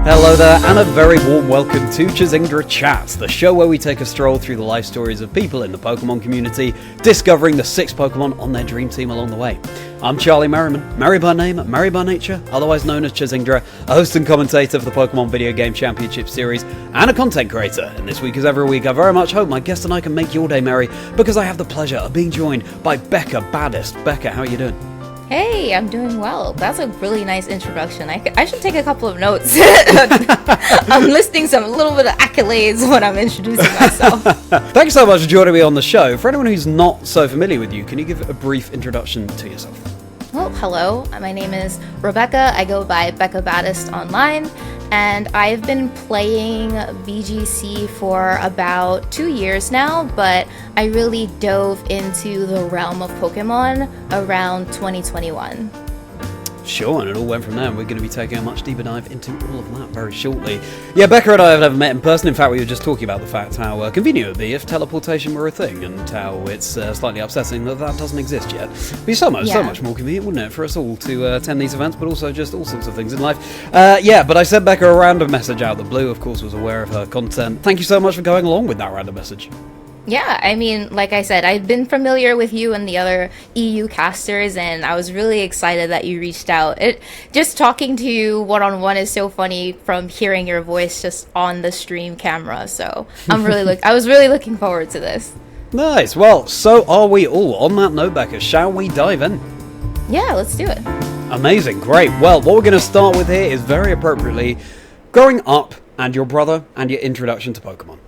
Hello there, and a very warm welcome to Chazingdra Chats, the show where we take a stroll through the life stories of people in the Pokémon community, discovering the 6 Pokémon on their dream team along the way. I'm Charlie Merriman, merry by name, merry by nature, otherwise known as Chazingdra, a host and commentator for the Pokémon Video Game Championship Series, and a content creator. And this week, as every week, I very much hope my guest and I can make your day merry, because I have the pleasure of being joined by Becca Baddest. Becca, how are you doing? Hey, I'm doing well. That's a really nice introduction. I should take a couple of notes. I'm listing some little bit of accolades when I'm introducing myself. Thanks so much for joining me on the show. For anyone who's not so familiar with you, can you give a brief introduction to yourself? Well, hello. My name is Rebecca. I go by BECCABADDEST online, and I've been playing VGC for about 2 years now, but I really dove into the realm of Pokemon around 2021. Sure, and it all went from there, and we're going to be taking a much deeper dive into all of that very shortly. Yeah, Becca and I have never met in person. In fact, we were just talking about the fact how convenient it would be if teleportation were a thing, and how it's slightly upsetting that that doesn't exist yet. It'd be so much more convenient, wouldn't it, for us all to attend these events, but also just all sorts of things in life. But I sent Becca a random message out. The Blue, of course, was aware of her content. Thank you so much for going along with that random message. Yeah, I mean, like I said, I've been familiar with you and the other EU casters, and I was really excited that you reached out. Just talking to you one-on-one is so funny from hearing your voice just on the stream camera, so I was really looking forward to this. Nice. Well, so are we all. On that note, Becca, shall we dive in? Yeah, let's do it. Amazing, great. Well, what we're going to start with here is very appropriately growing up and your brother and your introduction to Pokemon.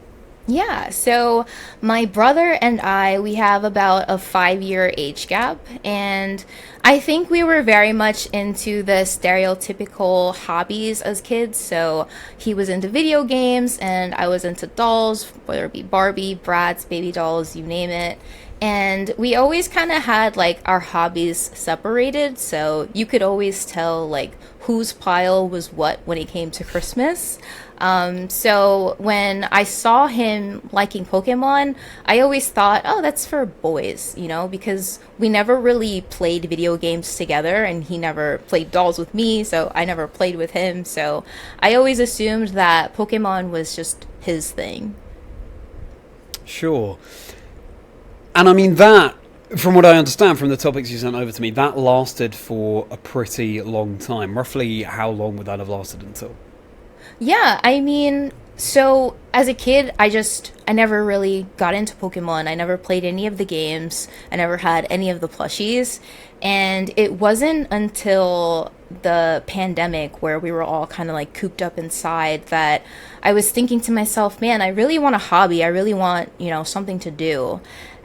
Yeah, so my brother and we have about a 5-year age gap, and I think we were very much into the stereotypical hobbies as kids. So he was into video games, and I was into dolls, whether it be Barbie, Bratz, baby dolls, you name it. And we always kind of had like our hobbies separated, so you could always tell like whose pile was what when it came to Christmas. So when I saw him liking Pokemon, I always thought, oh, that's for boys, because we never really played video games together, and he never played dolls with me, so I never played with him. So I always assumed that Pokemon was just his thing. Sure. And I mean that, from what I understand from the topics you sent over to me, that lasted for a pretty long time. Roughly how long would that have lasted until? Yeah, I mean, so as a kid, I never really got into Pokemon. I never played any of the games. I never had any of the plushies. And it wasn't until the pandemic, where we were all kind of like cooped up inside, that I was thinking to myself, man, I really want a hobby. I really want, something to do.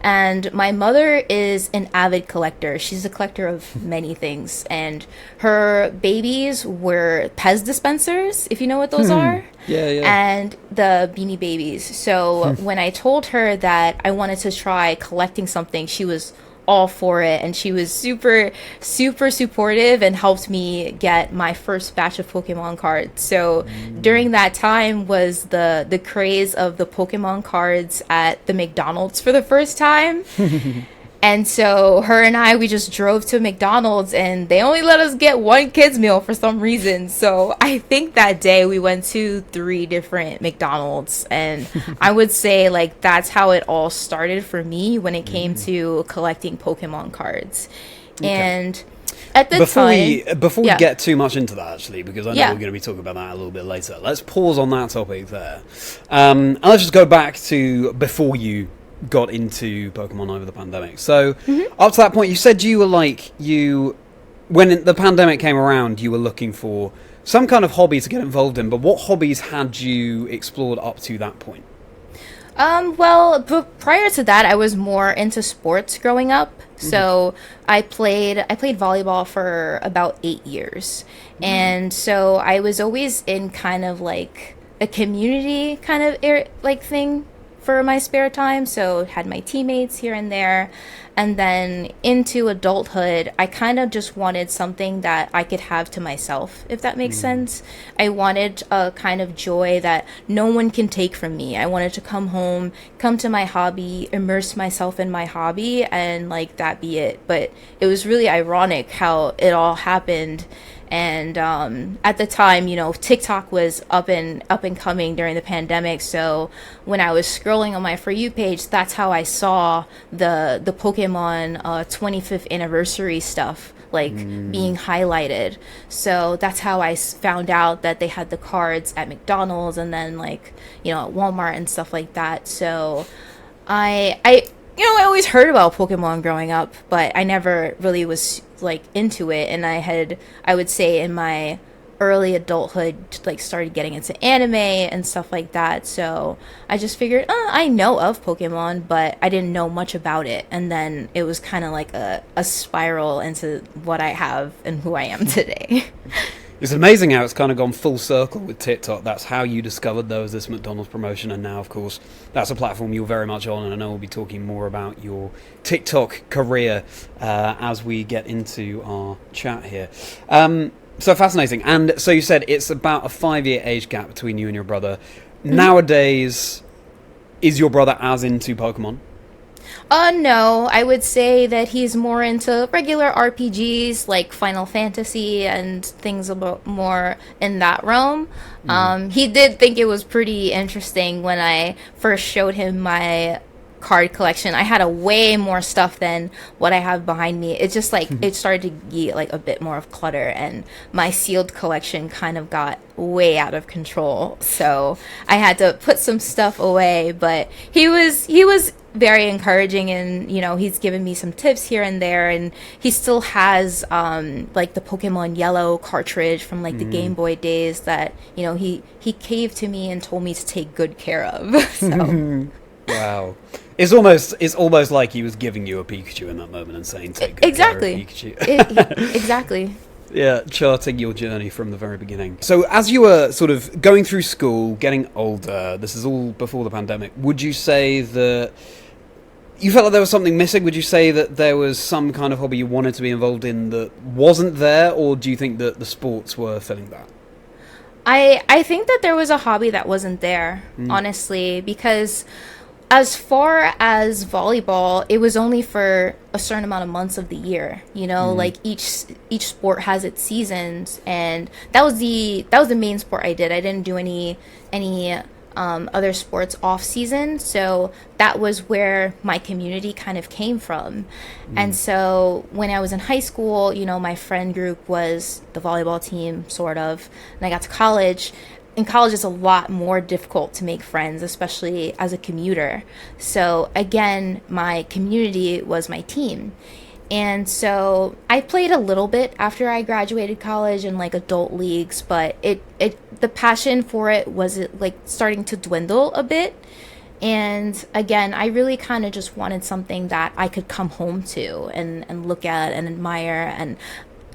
And my mother is an avid collector. She's a collector of many things. And her babies were Pez dispensers, if you know what those are. Yeah. And the Beanie Babies. So when I told her that I wanted to try collecting something, she was all for it, and she was super supportive and helped me get my first batch of Pokemon cards. So during that time was the craze of the Pokemon cards at the McDonald's for the first time. And so her and we just drove to McDonald's, and they only let us get one kids meal for some reason. So I think that day we went to 3 different McDonald's, and I would say like that's how it all started for me when it came to collecting Pokemon cards. Okay. And at the time, before we get too much into that, actually, because I know we're going to be talking about that a little bit later, let's pause on that topic there. And let's just go back to before you got into Pokemon over the pandemic. So up to that point, you said you were when the pandemic came around, you were looking for some kind of hobby to get involved in, but what hobbies had you explored up to that point? But prior to that, I was more into sports growing up. So I played volleyball for about 8 years. And so I was always in kind of like a community kind of thing for my spare time, so had my teammates here and there. And then into adulthood, I kind of just wanted something that I could have to myself, if that makes sense. I wanted a kind of joy that no one can take from me. I wanted to come home, come to my hobby, immerse myself in my hobby, and like that be it. But it was really ironic how it all happened. And at the time, you know, TikTok was up and coming during the pandemic. So when I was scrolling on my For You page, that's how I saw the Pokemon 25th anniversary stuff like being highlighted. So that's how I found out that they had the cards at McDonald's and then like, you know, at Walmart and stuff like that. So I you know, I always heard about Pokemon growing up, but I never really was like into it. And I would say in my early adulthood, like started getting into anime and stuff like that. So I just figured, I know of Pokemon, but I didn't know much about it. And then it was kind of like a spiral into what I have and who I am today. It's amazing how it's kind of gone full circle with TikTok. That's how you discovered there was this McDonald's promotion, and now, of course, that's a platform you're very much on, and I know we'll be talking more about your TikTok career as we get into our chat here. So fascinating. And so you said it's about a 5-year age gap between you and your brother. Nowadays, is your brother as into Pokemon? No, I would say that he's more into regular RPGs like Final Fantasy and things a bit more in that realm. He did think it was pretty interesting when I first showed him my card collection. I had a way more stuff than what I have behind me. It's just like it started to get like a bit more of clutter, and my sealed collection kind of got way out of control. So I had to put some stuff away, but he was very encouraging, and you know, he's given me some tips here and there, and he still has like the Pokemon Yellow cartridge from like the Game Boy days that, you know, he gave to me and told me to take good care of. So wow. It's almost like he was giving you a Pikachu in that moment and saying, take good care of Pikachu. Exactly. Yeah, charting your journey from the very beginning. So as you were sort of going through school, getting older, this is all before the pandemic, would you say that you felt like there was something missing? Would you say that there was some kind of hobby you wanted to be involved in that wasn't there, or do you think that the sports were filling that? I think that there was a hobby that wasn't there, honestly, because as far as volleyball, it was only for a certain amount of months of the year. You know, like each sport has its seasons, and that was the main sport I did. I didn't do any other sports off season, so that was where my community kind of came from. And so when I was in high school, you know, my friend group was the volleyball team, sort of, and I got to college. In college, it's a lot more difficult to make friends, especially as a commuter. So again, my community was my team. And so I played a little bit after I graduated college in like adult leagues, but the passion for it was like starting to dwindle a bit. And again, I really kind of just wanted something that I could come home to and look at and admire. And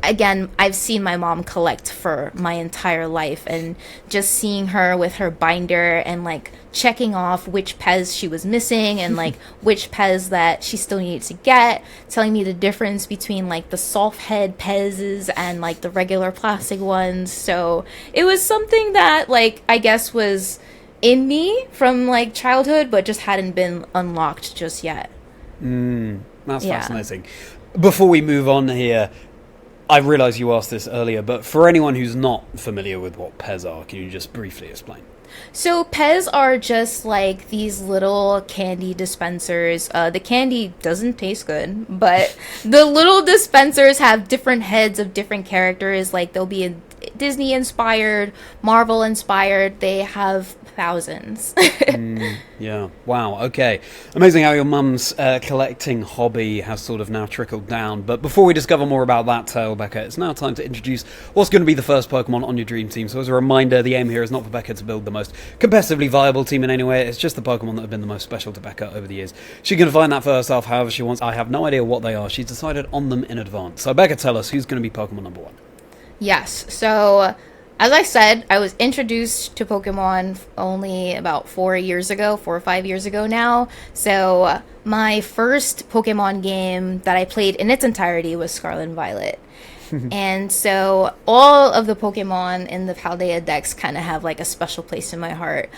again, I've seen my mom collect for my entire life, and just seeing her with her binder and like checking off which Pez she was missing and like which Pez that she still needed to get, telling me the difference between like the soft head Pez's and like the regular plastic ones. So it was something that like I guess was in me from like childhood, but just hadn't been unlocked just yet. That's fascinating. Before we move on here, I realise you asked this earlier, but for anyone who's not familiar with what Pez are, can you just briefly explain? So Pez are just like these little candy dispensers. The candy doesn't taste good, but the little dispensers have different heads of different characters. Like they'll be Disney inspired, Marvel inspired. They have thousands. Yeah. Wow. Okay. Amazing how your mum's collecting hobby has sort of now trickled down. But before we discover more about that tale, Becca, it's now time to introduce what's going to be the first Pokemon on your dream team. So as a reminder, the aim here is not for Becca to build the most competitively viable team in any way. It's just the Pokemon that have been the most special to Becca over the years. She's going to find that for herself however she wants. I have no idea what they are. She's decided on them in advance. So Becca, tell us who's going to be Pokemon number 1. Yes. So as I said, I was introduced to Pokemon only about 4 or 5 years ago now. So my first Pokemon game that I played in its entirety was Scarlet and Violet. And so all of the Pokemon in the Paldea decks kind of have like a special place in my heart.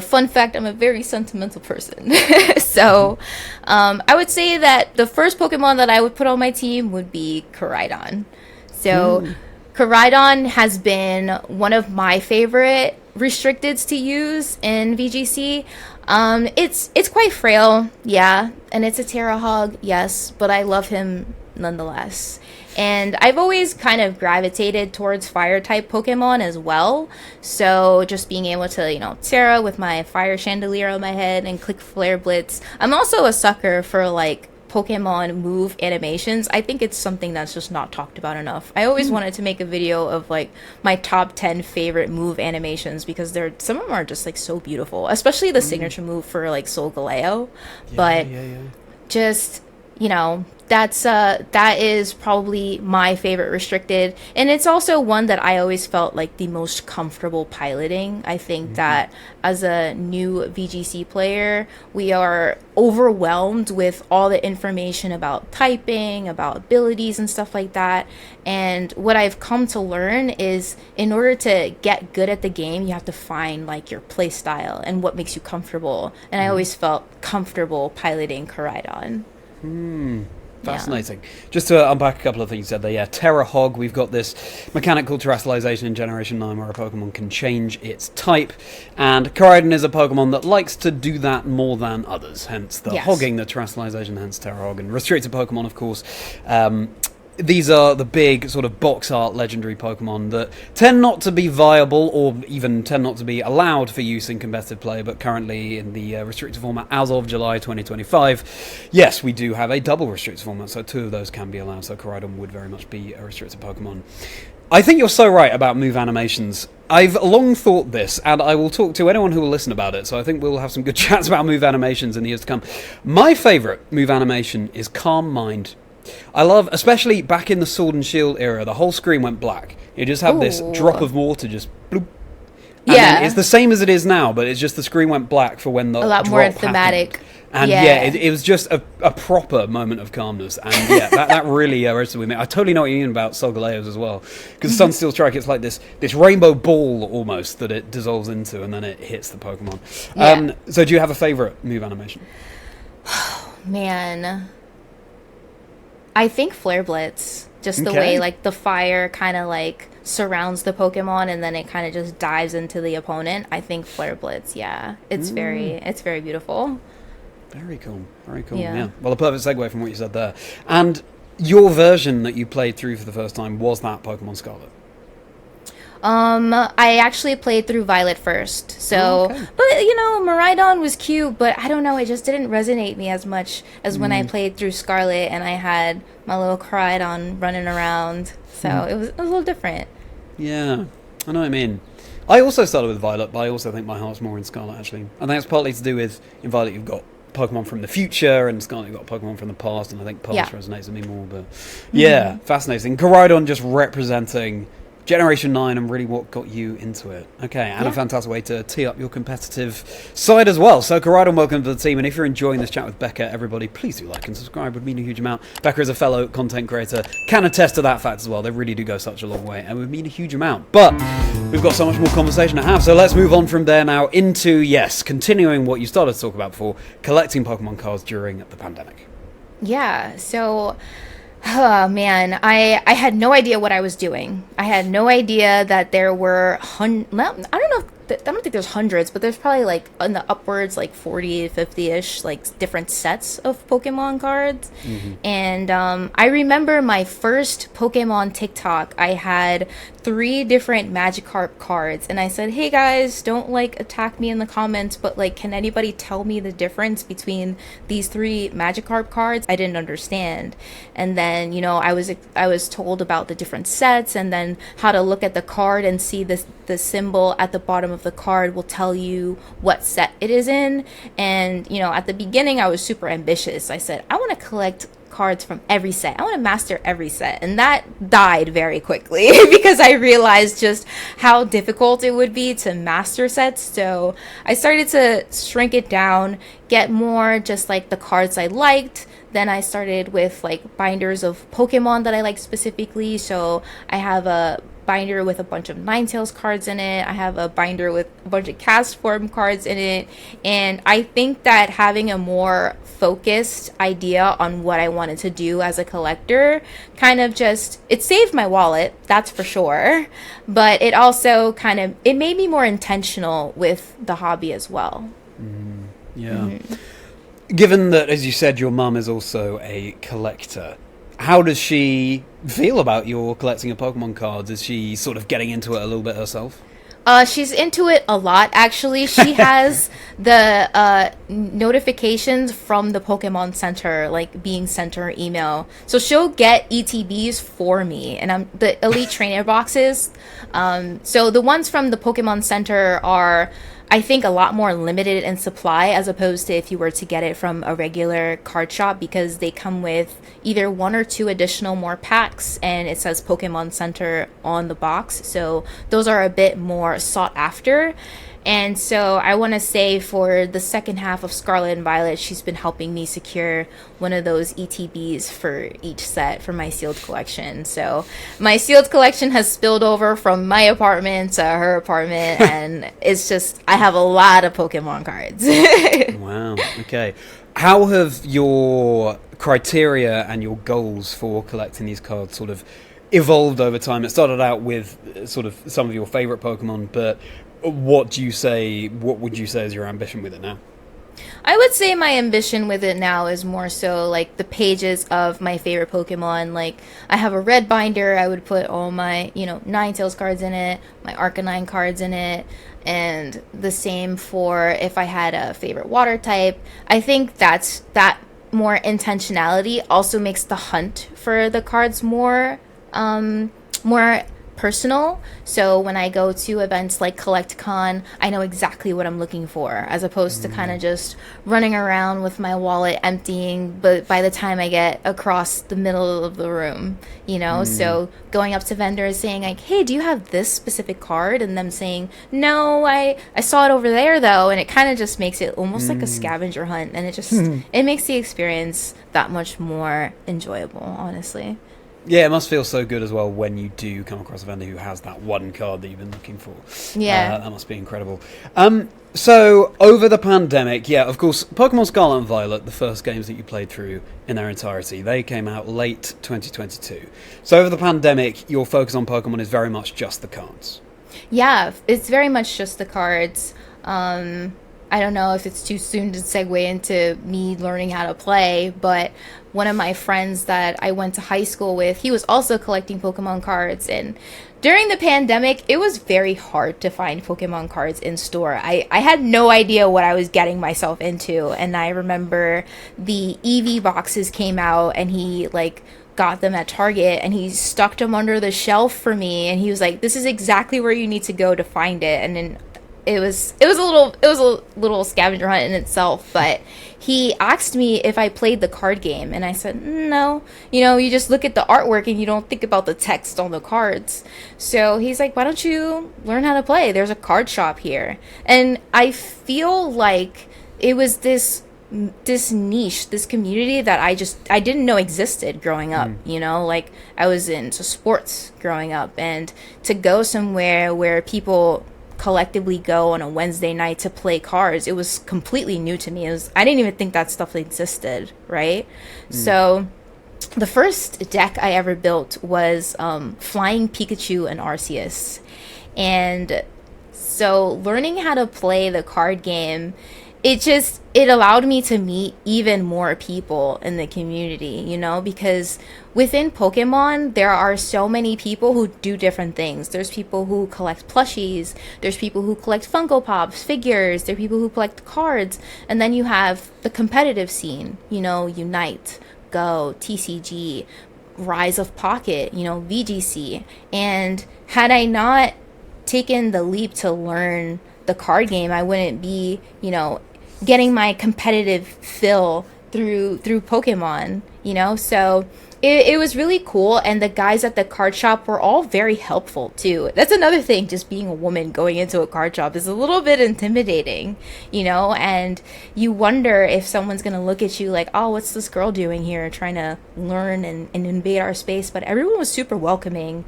Fun fact, I'm a very sentimental person. So I would say that the first Pokemon that I would put on my team would be Koraidon. So Koraidon has been one of my favorite restricteds to use in VGC. It's quite frail, yeah, and it's a Terra Hog, yes, but I love him nonetheless. And I've always kind of gravitated towards fire-type Pokemon as well. So just being able to, Terra with my Fire Chandelier on my head and click Flare Blitz. I'm also a sucker for, like, Pokemon move animations. I think it's something that's just not talked about enough. I always wanted to make a video of, like, my top 10 favorite move animations because some of them are just, like, so beautiful. Especially the signature move for, like, Solgaleo. But just, that is probably my favorite restricted, and it's also one that I always felt like the most comfortable piloting. I think that as a new VGC player, we are overwhelmed with all the information about typing, about abilities and stuff like that, and what I've come to learn is in order to get good at the game, you have to find like your play style and what makes you comfortable, and I always felt comfortable piloting Koraidon. Fascinating. Just to unpack a couple of things you said there, Terra Hog, we've got this mechanic called Terrestrialization in Generation 9 where a Pokemon can change its type, and Koraidon is a Pokemon that likes to do that more than others, hence the hogging, the Terrestrialization, hence Terra Hog. And restricted Pokemon, of course, these are the big sort of box art legendary Pokemon that tend not to be viable or even tend not to be allowed for use in competitive play, but currently in the restricted format as of July 2025, yes, we do have a double restricted format, so 2 of those can be allowed, so Koraidon would very much be a restricted Pokemon. I think you're so right about move animations. I've long thought this, and I will talk to anyone who will listen about it, so I think we'll have some good chats about move animations in the years to come. My favourite move animation is Calm Mind. I love, especially back in the Sword and Shield era, the whole screen went black. You just have this drop of water just bloop. And then it's the same as it is now, but it's just the screen went black for when the a lot drop more thematic. Happened. And it was just a proper moment of calmness. And that really resonated with me. I totally know what you mean about Solgaleos as well. Because Sunsteel Strike, it's like this rainbow ball almost that it dissolves into and then it hits the Pokemon. So do you have a favourite move animation? Man, I think Flare Blitz, just the way like the fire kind of like surrounds the Pokemon and then it kind of just dives into the opponent. I think Flare Blitz, it's very beautiful. Very cool. Yeah. Well, a perfect segue from what you said there. And your version that you played through for the first time was that Pokemon Scarlet? I actually played through Violet first, so, but, Miraidon was cute, but I don't know, it just didn't resonate me as much as when I played through Scarlet and I had my little Koraidon running around, so it was a little different. Yeah, I know what I mean. I also started with Violet, but I also think my heart's more in Scarlet, actually. I think it's partly to do with, in Violet you've got Pokemon from the future, and Scarlet you've got Pokemon from the past, and I think past resonates with me more, but fascinating. Koraidon just representing Generation 9 and really what got you into it. Okay, and a fantastic way to tee up your competitive side as well. So Koraidon, welcome to the team, and if you're enjoying this chat with Becca, everybody, please do like and subscribe, would mean a huge amount. Becca is a fellow content creator, can attest to that fact as well. They really do go such a long way, and would mean a huge amount. But we've got so much more conversation to have, so let's move on from there now into, continuing what you started to talk about before, collecting Pokemon cards during the pandemic. Yeah, so... Oh, man, I had no idea what I was doing. I had no idea that there were I don't think there's hundreds, but there's probably like in the upwards like 40 to 50-ish like different sets of Pokemon cards. And I remember my first Pokemon TikTok, I had 3 different Magikarp cards, and I said, hey guys, don't like attack me in the comments, but like, can anybody tell me the difference between these 3 Magikarp cards? I didn't understand. And then I was told about the different sets, and then how to look at the card and see the symbol at the bottom of the card will tell you what set it is in. And at the beginning I was super ambitious. I said, I want to collect cards from every set. I want to master every set. And that died very quickly because I realized just how difficult it would be to master sets. So I started to shrink it down, get more just like the cards I liked. Then I started with like binders of Pokemon that I like specifically. So I have a binder with a bunch of Ninetales cards in it. I have a binder with a bunch of cast form cards in it. And I think that having a more focused idea on what I wanted to do as a collector kind of just, it saved my wallet, that's for sure. But it also kind of, it made me more intentional with the hobby as well. Yeah. Given that, as you said, your mum is also a collector, how does she feel about your collecting of Pokemon cards? Is she sort of getting into it a little bit herself? She's into it a lot, actually. She has the notifications from the Pokemon Center, like being sent her email. So she'll get ETBs for me, and I'm the Elite Trainer boxes. So the ones from the Pokemon Center are, I think, a lot more limited in supply as opposed to if you were to get it from a regular card shop, because they come with either 1 or 2 additional more packs and it says Pokemon Center on the box. So those are a bit more sought after. And so I want to say for the second half of Scarlet and Violet, she's been helping me secure one of those ETBs for each set for my sealed collection. So my sealed collection has spilled over from my apartment to her apartment, and it's just, I have a lot of Pokemon cards. Wow. Okay. How have your criteria and your goals for collecting these cards sort of evolved over time? It started out with sort of some of your favorite Pokemon, but what would you say is your ambition with it now? I would say my ambition with it now is more so like the pages of my favorite Pokemon. Like, I have a red binder, I would put all my, Ninetales cards in it, my Arcanine cards in it, and the same for if I had a favorite water type. I think that more intentionality also makes the hunt for the cards more personal. So when I go to events like CollectCon, I know exactly what I'm looking for, as opposed to kind of just running around with my wallet emptying, but by the time I get across the middle of the room, so going up to vendors saying like, hey, do you have this specific card? And them saying, no, I saw it over there though. And it kind of just makes it almost like a scavenger hunt, and it makes the experience that much more enjoyable, honestly. Yeah, it must feel so good as well when you do come across a vendor who has that one card that you've been looking for. Yeah. That must be incredible. So, over the pandemic, yeah, of course, Pokemon Scarlet and Violet, the first games that you played through in their entirety, they came out late 2022. So, over the pandemic, your focus on Pokemon is very much just the cards. Yeah, it's very much just the cards. I don't know if it's too soon to segue into me learning how to play, but one of my friends that I went to high school with, he was also collecting Pokemon cards, and during the pandemic, it was very hard to find Pokemon cards in store. I had no idea what I was getting myself into, and I remember the EV boxes came out, and he got them at Target, and he stuck them under the shelf for me, and he was like, this is exactly where you need to go to find it. And then it was a little scavenger hunt in itself, but he asked me if I played the card game, and I said no. You just look at the artwork and you don't think about the text on the cards. So he's like, why don't you learn how to play? There's a card shop here. And I feel like it was this niche, this community that I didn't know existed growing up. I was into sports growing up, and to go somewhere where people collectively go on a Wednesday night to play cards, it was completely new to me. I didn't even think that stuff existed, right? So the first deck I ever built was Flying Pikachu and Arceus. And so learning how to play the card game, it allowed me to meet even more people in the community, because within Pokemon, there are so many people who do different things. There's people who collect plushies, there's people who collect Funko Pops, figures, there are people who collect cards, and then you have the competitive scene, Unite, Go, TCG, Rise of Pocket, VGC. And had I not taken the leap to learn the card game, I wouldn't be, getting my competitive fill through Pokemon, you know? So it was really cool, and the guys at the card shop were all very helpful too. That's another thing, just being a woman going into a card shop is a little bit intimidating, you know, and you wonder if someone's gonna look at you like, oh, what's this girl doing here trying to learn and invade our space. But everyone was super welcoming,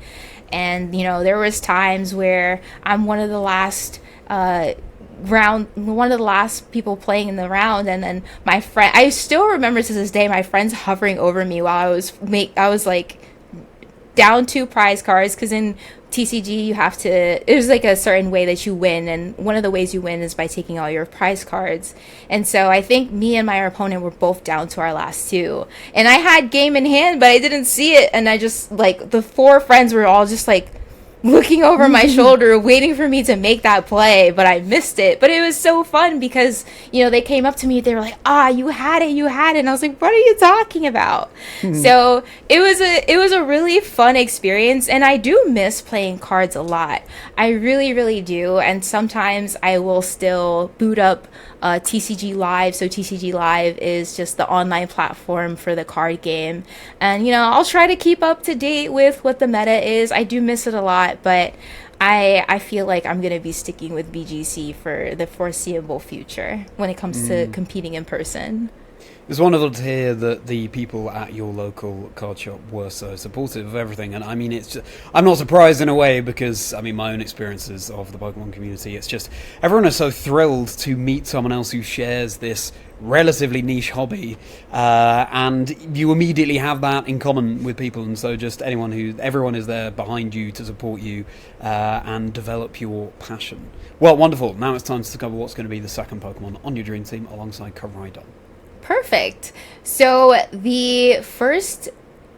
and you know, there was times where I'm one of the last people playing in the round, and then my friend, I still remember to this day, my friends hovering over me while I was like down 2 prize cards, because in TCG you have to, there's like a certain way that you win, and one of the ways you win is by taking all your prize cards. And so I think me and my opponent were both down to our last 2, and I had game in hand, but I didn't see it, and I just, like, the 4 friends were all just like looking over my shoulder, waiting for me to make that play, but I missed it. But it was so fun because, you know, they came up to me, they were like, you had it, and I was like, what are you talking about? So it was a really fun experience, and I do miss playing cards a lot. I really, really do. And sometimes I will still boot up TCG Live. So TCG Live is just the online platform for the card game, and you know, I'll try to keep up to date with what the meta is. I do miss it a lot, but I feel like I'm gonna be sticking with VGC for the foreseeable future when it comes to competing in person. It's wonderful to hear that the people at your local card shop were so supportive of everything. And I mean, it's just, I'm not surprised in a way, because I mean, my own experiences of the Pokemon community, it's just everyone is so thrilled to meet someone else who shares this relatively niche hobby, and you immediately have that in common with people. And so just everyone is there behind you to support you and develop your passion. Well, wonderful. Now it's time to cover what's going to be the second Pokemon on your dream team alongside Koraidon. Perfect. So the first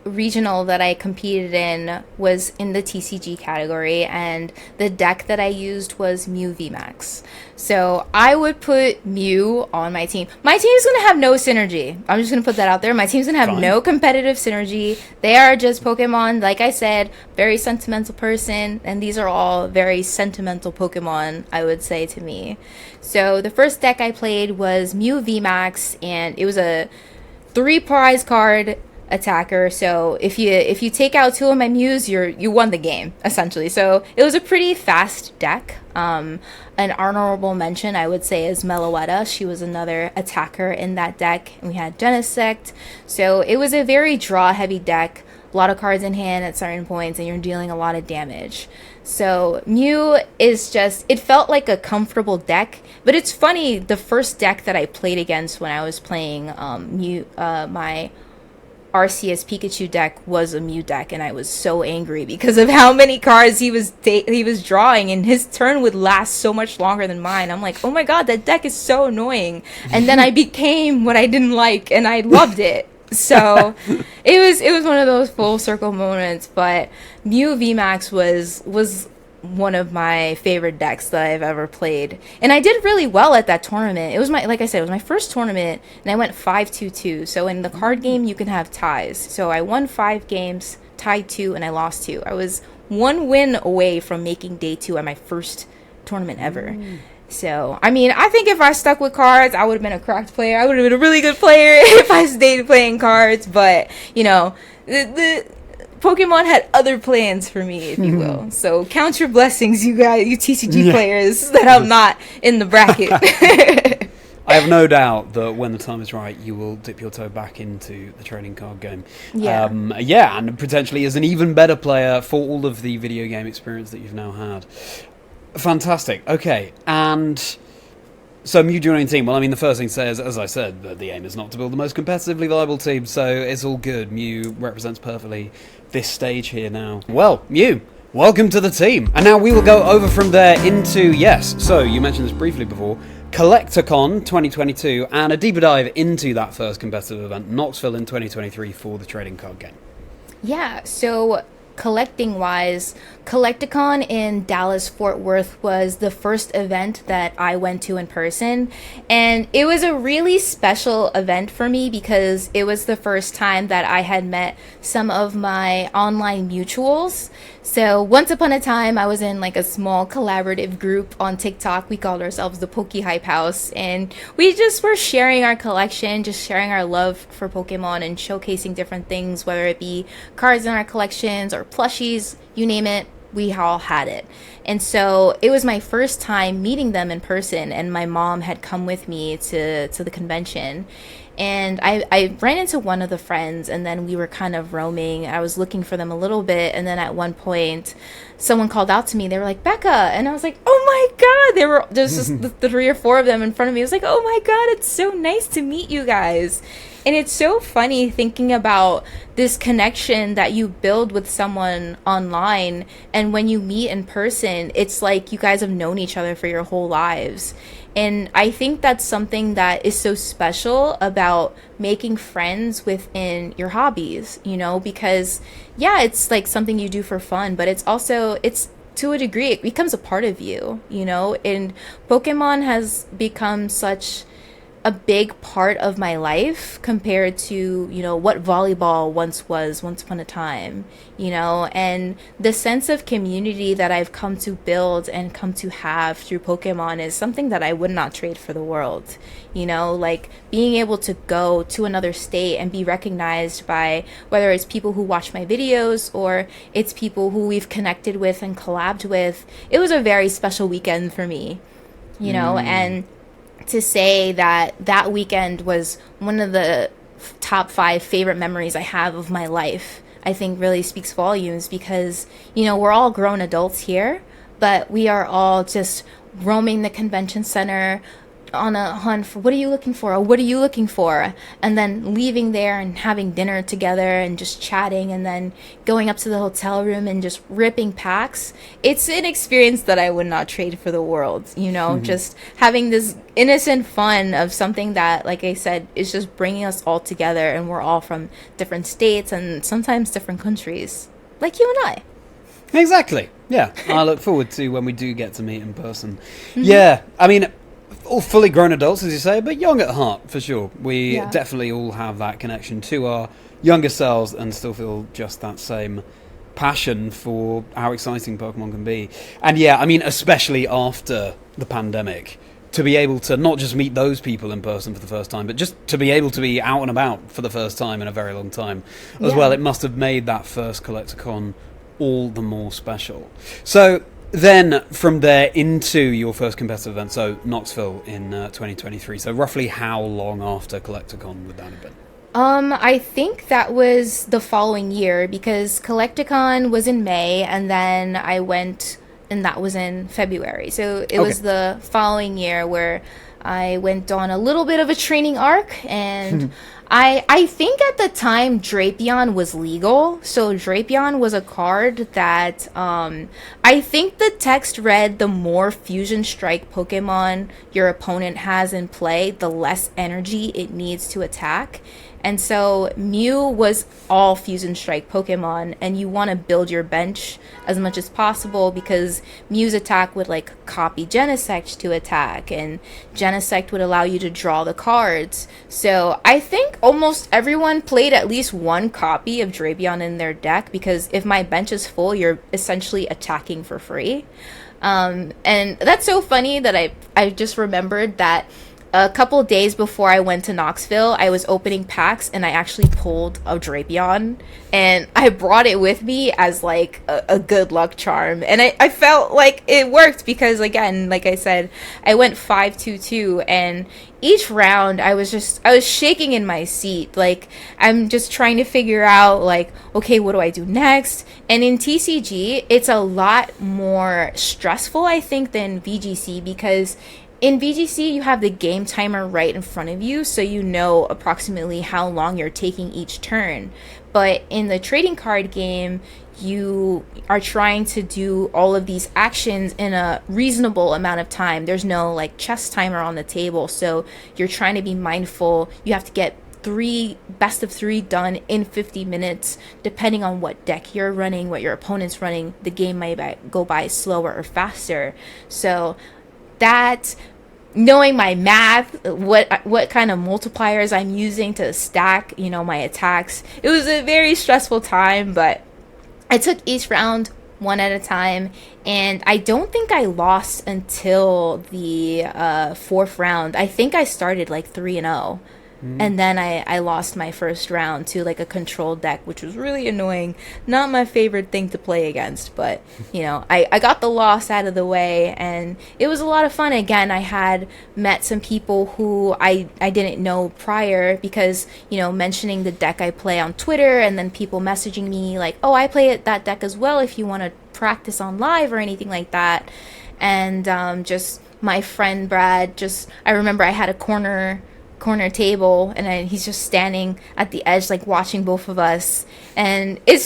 regional that I competed in was in the TCG category, and the deck that I used was Mew VMAX. So I would put Mew on my team. My team's gonna have no synergy. I'm just gonna put that out there. My team's gonna have no competitive synergy. They are just Pokemon, like I said, very sentimental person, and these are all very sentimental Pokemon, I would say, to me. So the first deck I played was Mew VMAX, and it was a 3 prize card attacker. So if you take out 2 of my Mews, you won the game, essentially. So it was a pretty fast deck. An honorable mention, I would say, is Meloetta. She was another attacker in that deck. And we had Genesect. So it was a very draw heavy deck. A lot of cards in hand at certain points, and you're dealing a lot of damage. So Mew is just, it felt like a comfortable deck. But it's funny, the first deck that I played against when I was playing Mew, my Arceus Pikachu deck was a Mew deck, and I was so angry because of how many cards he was drawing, and his turn would last so much longer than mine. I'm like, oh my god, that deck is so annoying. And then I became what I didn't like, and I loved it. So it was one of those full circle moments. But Mew VMAX was one of my favorite decks that I've ever played, and I did really well at that tournament. It was like I said, it was my first tournament, and I went 5-2-2. So in the card game you can have ties. So I won 5 games, tied 2, and I lost 2. I was 1 win away from making day 2 at my first tournament ever. So I mean, I think if I stuck with cards, I would have been a cracked player. I would have been a really good player if I stayed playing cards. But you know, the Pokemon had other plans for me, if you will. So count your blessings, you guys, you TCG players, that I'm not in the bracket. I have no doubt that when the time is right, you will dip your toe back into the trading card game. And potentially as an even better player for all of the video game experience that you've now had. Fantastic. Okay, and so Mew joining team. Well, I mean, the first thing says, as I said, that the aim is not to build the most competitively viable team, so it's all good. Mew represents perfectly this stage here now. Well, Mew, welcome to the team. And now we will go over from there into, so you mentioned this briefly before, CollectorCon 2022, and a deeper dive into that first competitive event, Knoxville in 2023 for the trading card game. Yeah, so collecting wise, Collecticon in Dallas Fort Worth was the first event that I went to in person, and it was a really special event for me because it was the first time that I had met some of my online mutuals. So once upon a time, I was in like a small collaborative group on TikTok. We called ourselves the Poke Hype House, and we just were sharing our collection, just sharing our love for Pokemon and showcasing different things, whether it be cards in our collections or plushies, you name it. We all had it. And so it was my first time meeting them in person, and my mom had come with me to the convention. And I ran into one of the friends, and then we were kind of roaming. I was looking for them a little bit, and then at one point, someone called out to me. They were like, "Becca," and I was like, "Oh my God!" There's just the 3 or 4 of them in front of me. I was like, "Oh my God, it's so nice to meet you guys." And it's so funny thinking about this connection that you build with someone online, and when you meet in person, it's like you guys have known each other for your whole lives. And I think that's something that is so special about making friends within your hobbies, because yeah, it's like something you do for fun, but it's to a degree, it becomes a part of you, and Pokemon has become such a big part of my life compared to what volleyball once upon a time, and the sense of community that I've come to build and come to have through Pokemon is something that I would not trade for the world. Like being able to go to another state and be recognized by whether it's people who watch my videos or it's people who we've connected with and collabed with. It was a very special weekend for me, and to say that weekend was one of the top 5 favorite memories I have of my life, I think really speaks volumes because, we're all grown adults here, but we are all just roaming the convention center on a hunt for what are you looking for, or what are you looking for, and then leaving there and having dinner together and just chatting, and then going up to the hotel room and just ripping packs. It's an experience that I would not trade for the world, just having this innocent fun of something that, like I said, is just bringing us all together, and we're all from different states and sometimes different countries, like you and I. Exactly. Yeah. I look forward to when we do get to meet in person. Yeah. I mean, all fully grown adults, as you say, but young at heart, for sure. We definitely all have that connection to our younger selves and still feel just that same passion for how exciting Pokemon can be. And yeah, I mean, especially after the pandemic, to be able to not just meet those people in person for the first time, but just to be able to be out and about for the first time in a very long time as well. It must have made that first Collecticon all the more special. So then from there into your first competitive event, so Knoxville in 2023. So roughly how long after Collecticon would that have been? I think that was the following year because Collecticon was in May, and then I went, and that was in February. So it was the following year where I went on a little bit of a training arc, and I think at the time Drapion was legal. So Drapion was a card that I think the text read, the more Fusion Strike Pokemon your opponent has in play, the less energy it needs to attack. And so Mew was all Fusion Strike Pokemon, and you want to build your bench as much as possible because Mew's attack would like copy Genesect to attack, and Genesect would allow you to draw the cards. So I think almost everyone played at least one copy of Drapion in their deck because if my bench is full, you're essentially attacking for free. And that's so funny that I just remembered that a couple days before I went to Knoxville, I was opening packs and I actually pulled a Drapion, and I brought it with me as like a good luck charm. And I felt like it worked because, again, like I said, I went 5-2-2, and each round I was shaking in my seat. Like, I'm just trying to figure out, like, okay, what do I do next? And in TCG, it's a lot more stressful, I think, than VGC because in VGC, you have the game timer right in front of you, so you know approximately how long you're taking each turn. But in the trading card game, you are trying to do all of these actions in a reasonable amount of time. There's no like chess timer on the table, so you're trying to be mindful. You have to get three best of three done in 50 minutes. Depending on what deck you're running, what your opponent's running, the game might go by slower or faster. So that, knowing my math, what kind of multipliers I'm using to stack, my attacks, it was a very stressful time, but I took each round one at a time, and I don't think I lost until the fourth round. I think I started like 3-0. And then I lost my first round to like a controlled deck, which was really annoying. Not my favorite thing to play against, but I got the loss out of the way, and it was a lot of fun. Again, I had met some people who I didn't know prior, because mentioning the deck I play on Twitter, and then people messaging me like, oh, I play that deck as well if you want to practice on live or anything like that. And just my friend Brad, I remember I had a corner table, and he's just standing at the edge like watching both of us, and it's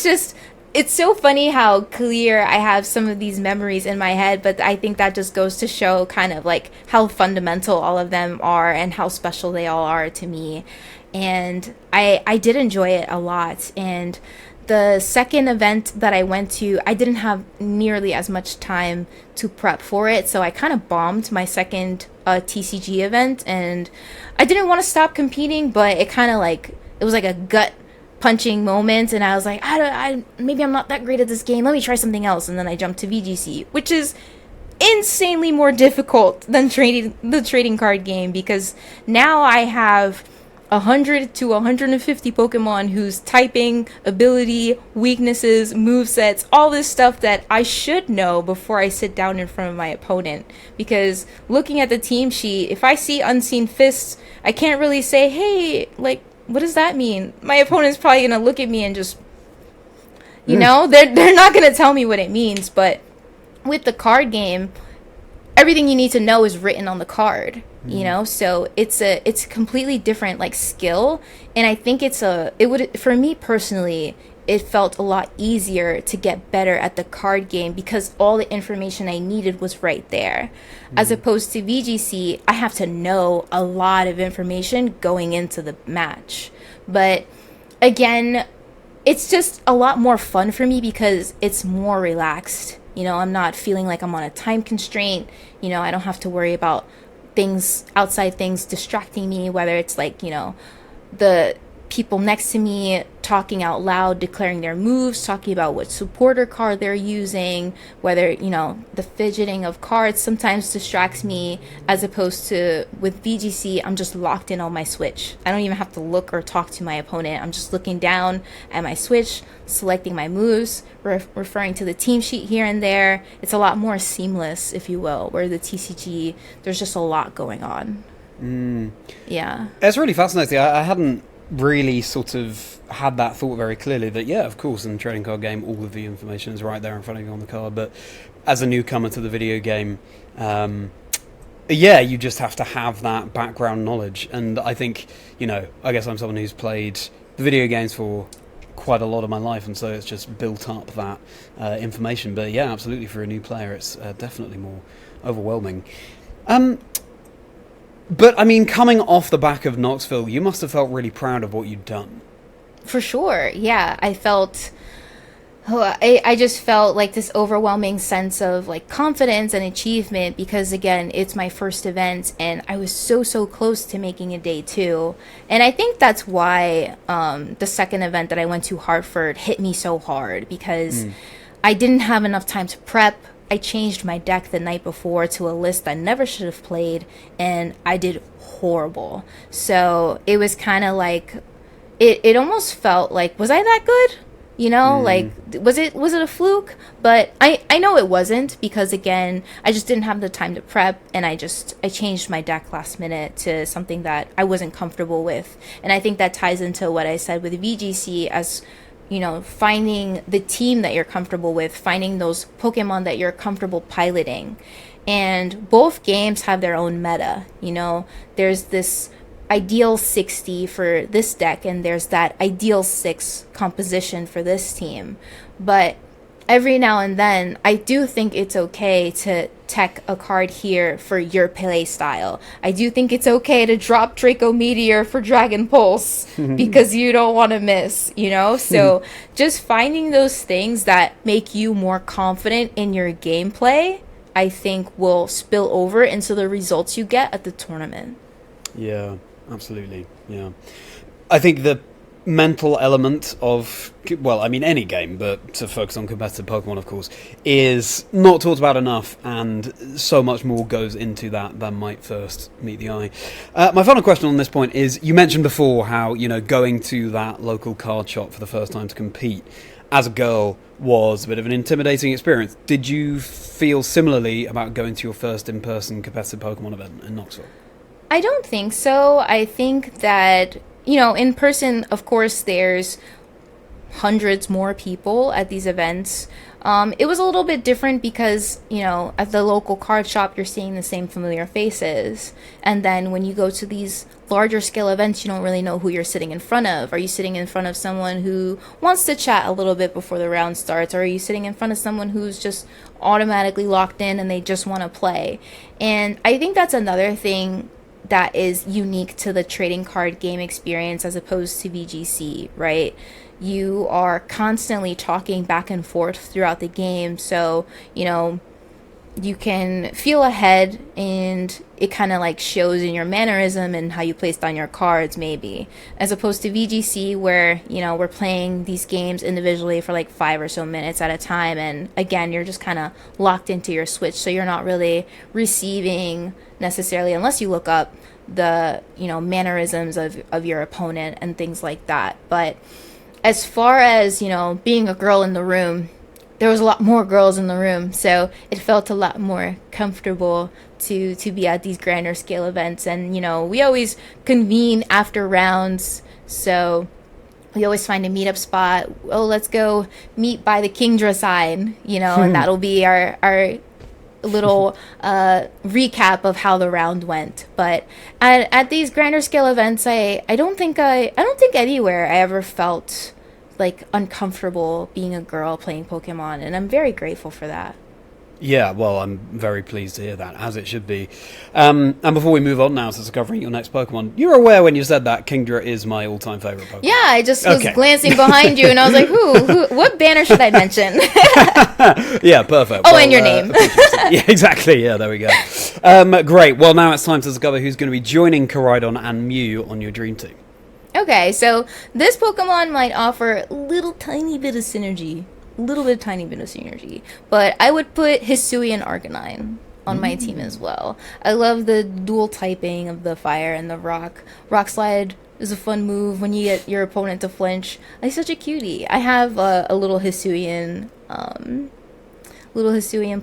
so funny how clear I have some of these memories in my head, but I think that just goes to show kind of like how fundamental all of them are and how special they all are to me. And I did enjoy it a lot. And the second event that I went to, I didn't have nearly as much time to prep for it, so I kind of bombed my second TCG event, and I didn't want to stop competing, but it kind of like, it was like a gut punching moment, and I was like, maybe I'm not that great at this game, let me try something else. And then I jumped to VGC, which is insanely more difficult than the trading card game, because now I have 100 to 150 Pokemon whose typing, ability, weaknesses, movesets, all this stuff that I should know before I sit down in front of my opponent. Because looking at the team sheet, if I see Unseen Fists, I can't really say, hey, like, what does that mean? My opponent's probably going to look at me and just, they're not going to tell me what it means. But with the card game, everything you need to know is written on the card. So it's a completely different like skill, and I think for me personally, it felt a lot easier to get better at the card game because all the information I needed was right there. As opposed to VGC, I have to know a lot of information going into the match. But again, it's just a lot more fun for me because it's more relaxed. I'm not feeling like I'm on a time constraint. I don't have to worry about outside things distracting me, whether it's like, the people next to me talking out loud, declaring their moves, talking about what supporter card they're using, whether, the fidgeting of cards sometimes distracts me, as opposed to with VGC, I'm just locked in on my Switch. I don't even have to look or talk to my opponent. I'm just looking down at my Switch, selecting my moves, referring to the team sheet here and there. It's a lot more seamless, if you will, where the TCG, there's just a lot going on. Yeah. It's really fascinating. I hadn't really sort of had that thought very clearly that, yeah, of course, in the trading card game, all of the information is right there in front of you on the card. But as a newcomer to the video game, you just have to have that background knowledge. And I think, I guess I'm someone who's played the video games for quite a lot of my life, and so it's just built up that information. But yeah, absolutely, for a new player, it's definitely more overwhelming. But I mean, coming off the back of Knoxville, you must have felt really proud of what you'd done. For sure, yeah. I just felt like this overwhelming sense of like confidence and achievement because, again, it's my first event and I was so close to making a day 2. And I think that's why the second event that I went to, Hartford, hit me so hard because I didn't have enough time to prep. I changed my deck the night before to a list I never should have played, and I did horrible. So it was kind of like, it almost felt like, was I that good? Like, was it a fluke? But I know it wasn't, because again, I just didn't have the time to prep, and I changed my deck last minute to something that I wasn't comfortable with. And I think that ties into what I said with VGC as, finding the team that you're comfortable with, finding those Pokemon that you're comfortable piloting. And both games have their own meta. There's this ideal 60 for this deck, and there's that ideal 6 composition for this team. But every now and then, I do think it's okay to tech a card here for your play style. I do think it's okay to drop Draco Meteor for Dragon Pulse because you don't want to miss, you know? So just finding those things that make you more confident in your gameplay, I think will spill over into the results you get at the tournament. Yeah, absolutely. Yeah. I think the mental element of, well, I mean any game, but to focus on competitive Pokemon, of course, is not talked about enough, and so much more goes into that than might first meet the eye. My final question on this point is, you mentioned before how, you know, going to that local card shop for the first time to compete as a girl was a bit of an intimidating experience. Did you feel similarly about going to your first in-person competitive Pokemon event in Knoxville? I don't think so. I think that, you know, in person, of course, there's hundreds more people at these events. It was a little bit different because, you know, at the local card shop, you're seeing the same familiar faces. And then when you go to these larger scale events, you don't really know who you're sitting in front of. Are you sitting in front of someone who wants to chat a little bit before the round starts? Or are you sitting in front of someone who's just automatically locked in and they just want to play? And I think that's another thing that is unique to the trading card game experience as opposed to VGC, right? You are constantly talking back and forth throughout the game, so, you know, you can feel ahead and it kind of like shows in your mannerism and how you place down your cards, maybe, as opposed to VGC where, you know, we're playing these games individually for like 5 or so minutes at a time, and again, you're just kind of locked into your switch, so you're not really receiving necessarily, unless you look up the, you know, mannerisms of your opponent and things like that. But as far as, you know, being a girl in the room, there was a lot more girls in the room, so it felt a lot more comfortable to be at these grander scale events. And, you know, we always convene after rounds, so we always find a meetup spot. Oh, let's go meet by the Kingdra sign, you know, and that'll be our little recap of how the round went. But at these grander scale events, I don't think anywhere I ever felt like uncomfortable being a girl playing Pokemon, and I'm very grateful for that. Yeah, well, I'm very pleased to hear that, as it should be. And before we move on now to discovering your next Pokemon, you're aware when you said that Kingdra is my all-time favorite Pokemon. Yeah, I just was glancing behind you, and I was like, who what banner should I mention? Yeah, perfect. Oh, well, and your name. Yeah, exactly. Yeah, there we go. Great. Well, now it's time to discover who's going to be joining Koraidon and Mew on your dream team. Okay, so this Pokemon might offer a little tiny bit of synergy. But I would put Hisui and Arcanine on my team as well. I love the dual typing of the fire and the rock. Rock Slide is a fun move when you get your opponent to flinch. He's such a cutie. I have a little Hisuian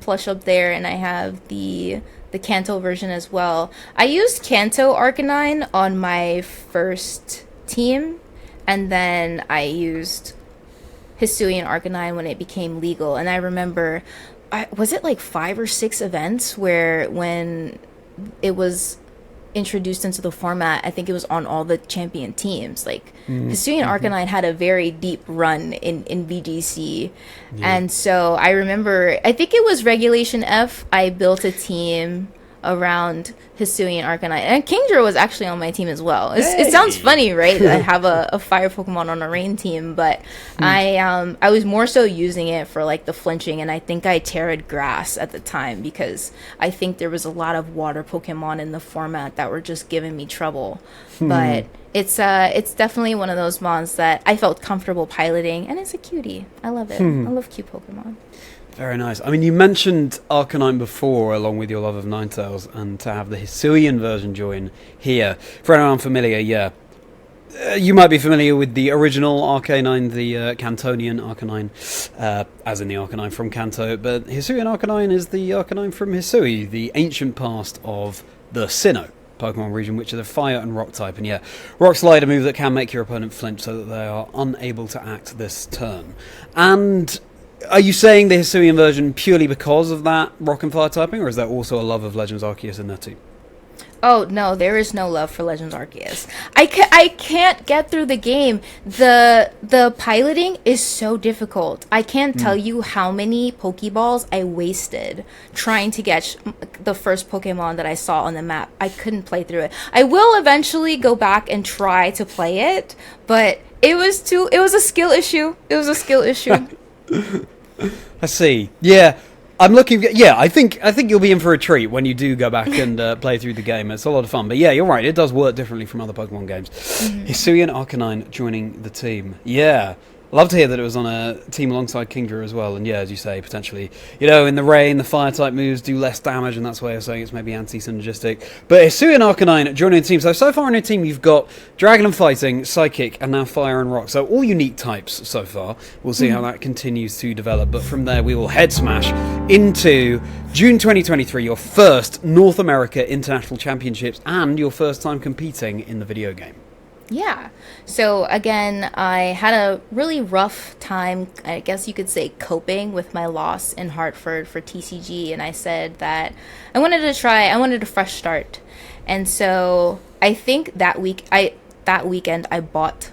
plush up there, and I have the Kanto version as well. I used Kanto Arcanine on my first team, and then I used Hisui and Arcanine when it became legal. And I remember, was it like 5 or 6 events where when it was introduced into the format, I think it was on all the champion teams. Like Hisui and Arcanine had a very deep run in VGC. Yeah. And so I remember, I think it was Regulation F, I built a team around Hisui and Arcanine, and Kingdra was actually on my team as well. It sounds funny, right? I have a fire Pokemon on a rain team, but I was more so using it for like the flinching, and I think I terra'd grass at the time because I think there was a lot of water Pokemon in the format that were just giving me trouble. But it's definitely one of those mons that I felt comfortable piloting, and it's a cutie. I love it. I love cute Pokemon. Very nice. I mean, you mentioned Arcanine before, along with your love of Ninetales, and to have the Hisuian version join here. For anyone unfamiliar, yeah. You might be familiar with the original Arcanine, the Cantonian Arcanine, as in the Arcanine from Kanto, but Hisuian Arcanine is the Arcanine from Hisui, the ancient past of the Sinnoh Pokemon region, which is a fire and rock type. And yeah, Rock Slide, a move that can make your opponent flinch so that they are unable to act this turn. And are you saying the Hisuian version purely because of that rock and fire typing, or is there also a love of Legends Arceus in there too? Oh no, there is no love for Legends Arceus. I can't get through the game. The piloting is so difficult. I can't tell you how many Pokeballs I wasted trying to get the first Pokemon that I saw on the map. I couldn't play through it. I will eventually go back and try to play it, but it was a skill issue. It was a skill issue. I see. Yeah. I'm looking. Yeah, I think you'll be in for a treat when you do go back and play through the game. It's a lot of fun. But yeah, you're right. It does work differently from other Pokemon games. Hisuian Arcanine joining the team. Yeah. Love to hear that it was on a team alongside Kingdra as well. And yeah, as you say, potentially, in the rain, the fire-type moves do less damage, and that's why you're saying it's maybe anti-synergistic. But Hisuian Arcanine joining the team. So far in your team, you've got Dragon and Fighting, Psychic, and now Fire and Rock. So all unique types so far. We'll see how that continues to develop. But from there, we will head smash into June 2023, your first North America International Championships, and your first time competing in the video game. Yeah. So again, I had a really rough time, I guess you could say, coping with my loss in Hartford for TCG. And I said that I wanted a fresh start. And so I think that weekend I bought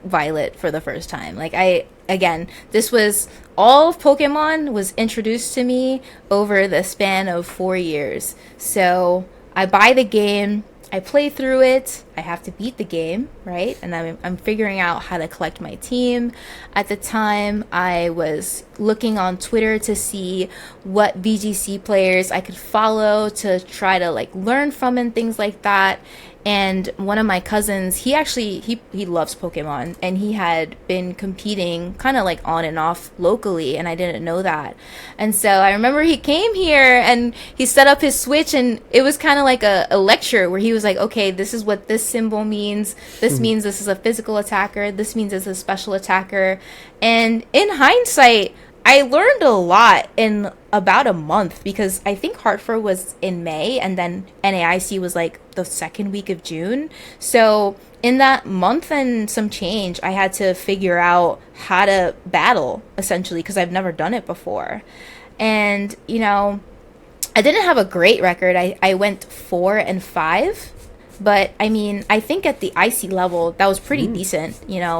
Violet for the first time. This was all of Pokemon was introduced to me over the span of 4 years. So I buy the game, I play through it, I have to beat the game, right? And I'm figuring out how to collect my team. At the time, I was looking on Twitter to see what VGC players I could follow to try to learn from and things like that. And one of my cousins, he loves Pokemon, and he had been competing kind of on and off locally, and I didn't know that. And so I remember he came here and he set up his Switch, and it was kind of like a lecture where he was like, okay, this is what this symbol means. This means this is a physical attacker. This means it's a special attacker. And in hindsight, I learned a lot in about a month, because I think Hartford was in May and then NAIC was the second week of June. So in that month and some change, I had to figure out how to battle, essentially, because I've never done it before. And, I didn't have a great record. I went 4-5. But I mean, I think at the IC level, that was pretty decent,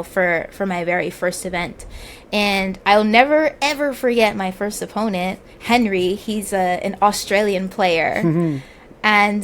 for my very first event. And I'll never, ever forget my first opponent, Henry. He's an Australian player. And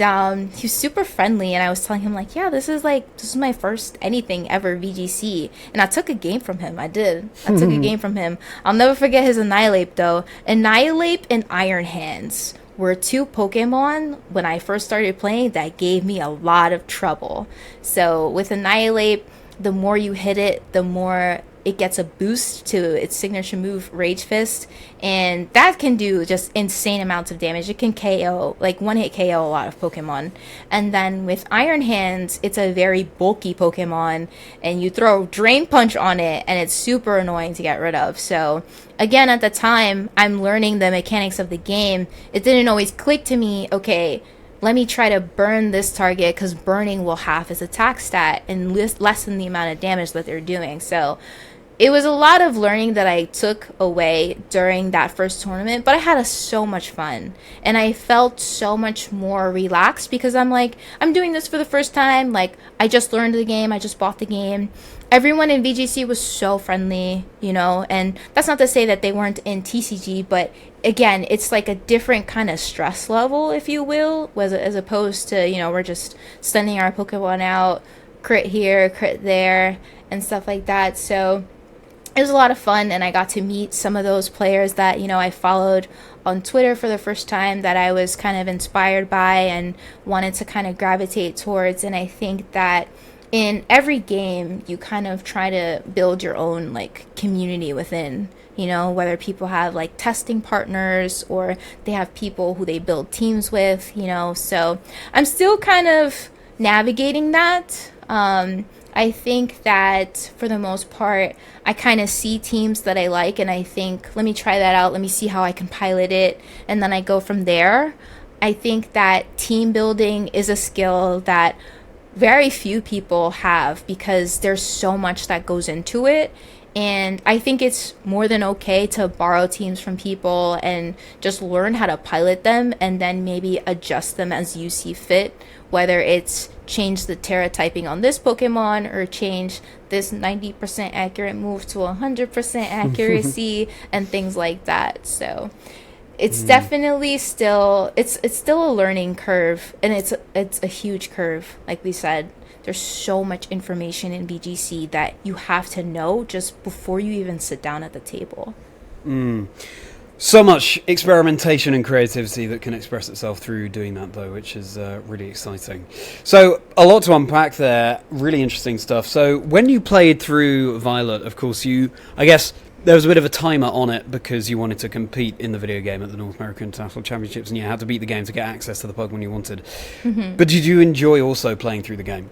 he was super friendly. And I was telling him, yeah, this is my first anything ever VGC. And I took a game from him. I did. I took a game from him. I'll never forget his Annihilate, though. Annihilate and Iron Hands were two Pokemon when I first started playing that gave me a lot of trouble. So with Annihilate, the more you hit it, the more it gets a boost to its signature move, Rage Fist, and that can do just insane amounts of damage. It can KO, one-hit KO a lot of Pokemon. And then with Iron Hands, it's a very bulky Pokemon, and you throw Drain Punch on it, and it's super annoying to get rid of. So again, at the time, I'm learning the mechanics of the game. It didn't always click to me, okay, let me try to burn this target, because burning will half his attack stat and lessen the amount of damage that they're doing. So it was a lot of learning that I took away during that first tournament, but I had so much fun. And I felt so much more relaxed, because I'm doing this for the first time. I just learned the game. I just bought the game. Everyone in VGC was so friendly, and that's not to say that they weren't in TCG, but again, it's a different kind of stress level, if you will, as opposed to, we're just sending our Pokemon out, crit here, crit there, and stuff like that. So it was a lot of fun, and I got to meet some of those players that, I followed on Twitter for the first time, that I was kind of inspired by and wanted to kind of gravitate towards. And I think that in every game, you kind of try to build your own community within, whether people have testing partners or they have people who they build teams with, so I'm still kind of navigating that. I think that for the most part, I kind of see teams that I like, and I think, let me try that out, let me see how I can pilot it, and then I go from there. I think that team building is a skill that very few people have, because there's so much that goes into it. And I think it's more than okay to borrow teams from people and just learn how to pilot them and then maybe adjust them as you see fit, whether it's change the Terra typing on this Pokemon or change this 90% accurate move to 100% accuracy and things like that. So it's definitely still, it's still a learning curve, and it's a huge curve. Like we said, there's so much information in VGC that you have to know just before you even sit down at the table. So much experimentation and creativity that can express itself through doing that, though, which is really exciting. So a lot to unpack there. Really interesting stuff. So when you played through Violet, of course, I guess there was a bit of a timer on it because you wanted to compete in the video game at the North American International Championships, and you had to beat the game to get access to the Pokemon you wanted. But did you enjoy also playing through the game?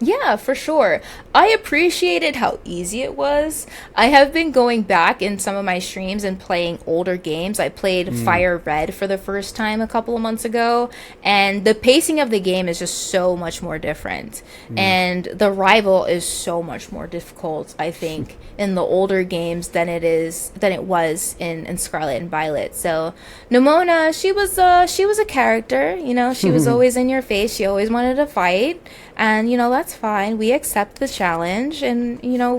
Yeah, for sure. I appreciated how easy it was. I have been going back in some of my streams and playing older games. I played Fire Red for the first time a couple of months ago, and the pacing of the game is just so much more different. And the rival is so much more difficult, I think, in the older games than it was in Scarlet and Violet. So Nimona, she was a character, you know, she was always in your face. She always wanted to fight. And, you know, that's fine. We accept the challenge, and, you know,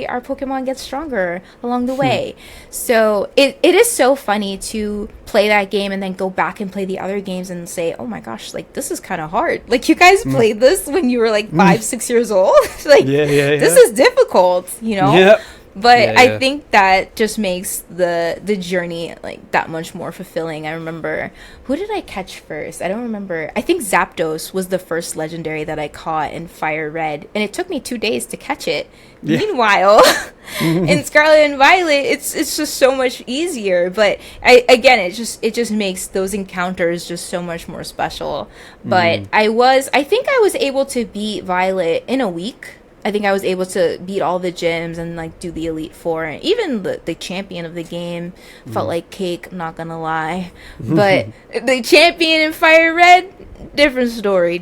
our Pokemon get stronger along the way. So it is so funny to play that game and then go back and play the other games and say, oh my gosh, like, this is kind of hard. Like, you guys played this when you were like 5-6 years old. Like, this is difficult, you know? Yep. But I think that just makes the journey like that much more fulfilling. I remember, who did I catch first? I don't remember. I think Zapdos was the first legendary that I caught in Fire Red, and it took me 2 days to catch it. Meanwhile, in Scarlet and Violet, it's just so much easier. But it just makes those encounters just so much more special. But I think I was able to beat Violet in a week. I think I was able to beat all the gyms and like do the Elite Four, and even the champion of the game felt like cake, I'm not gonna lie. But the champion in Fire Red, different story.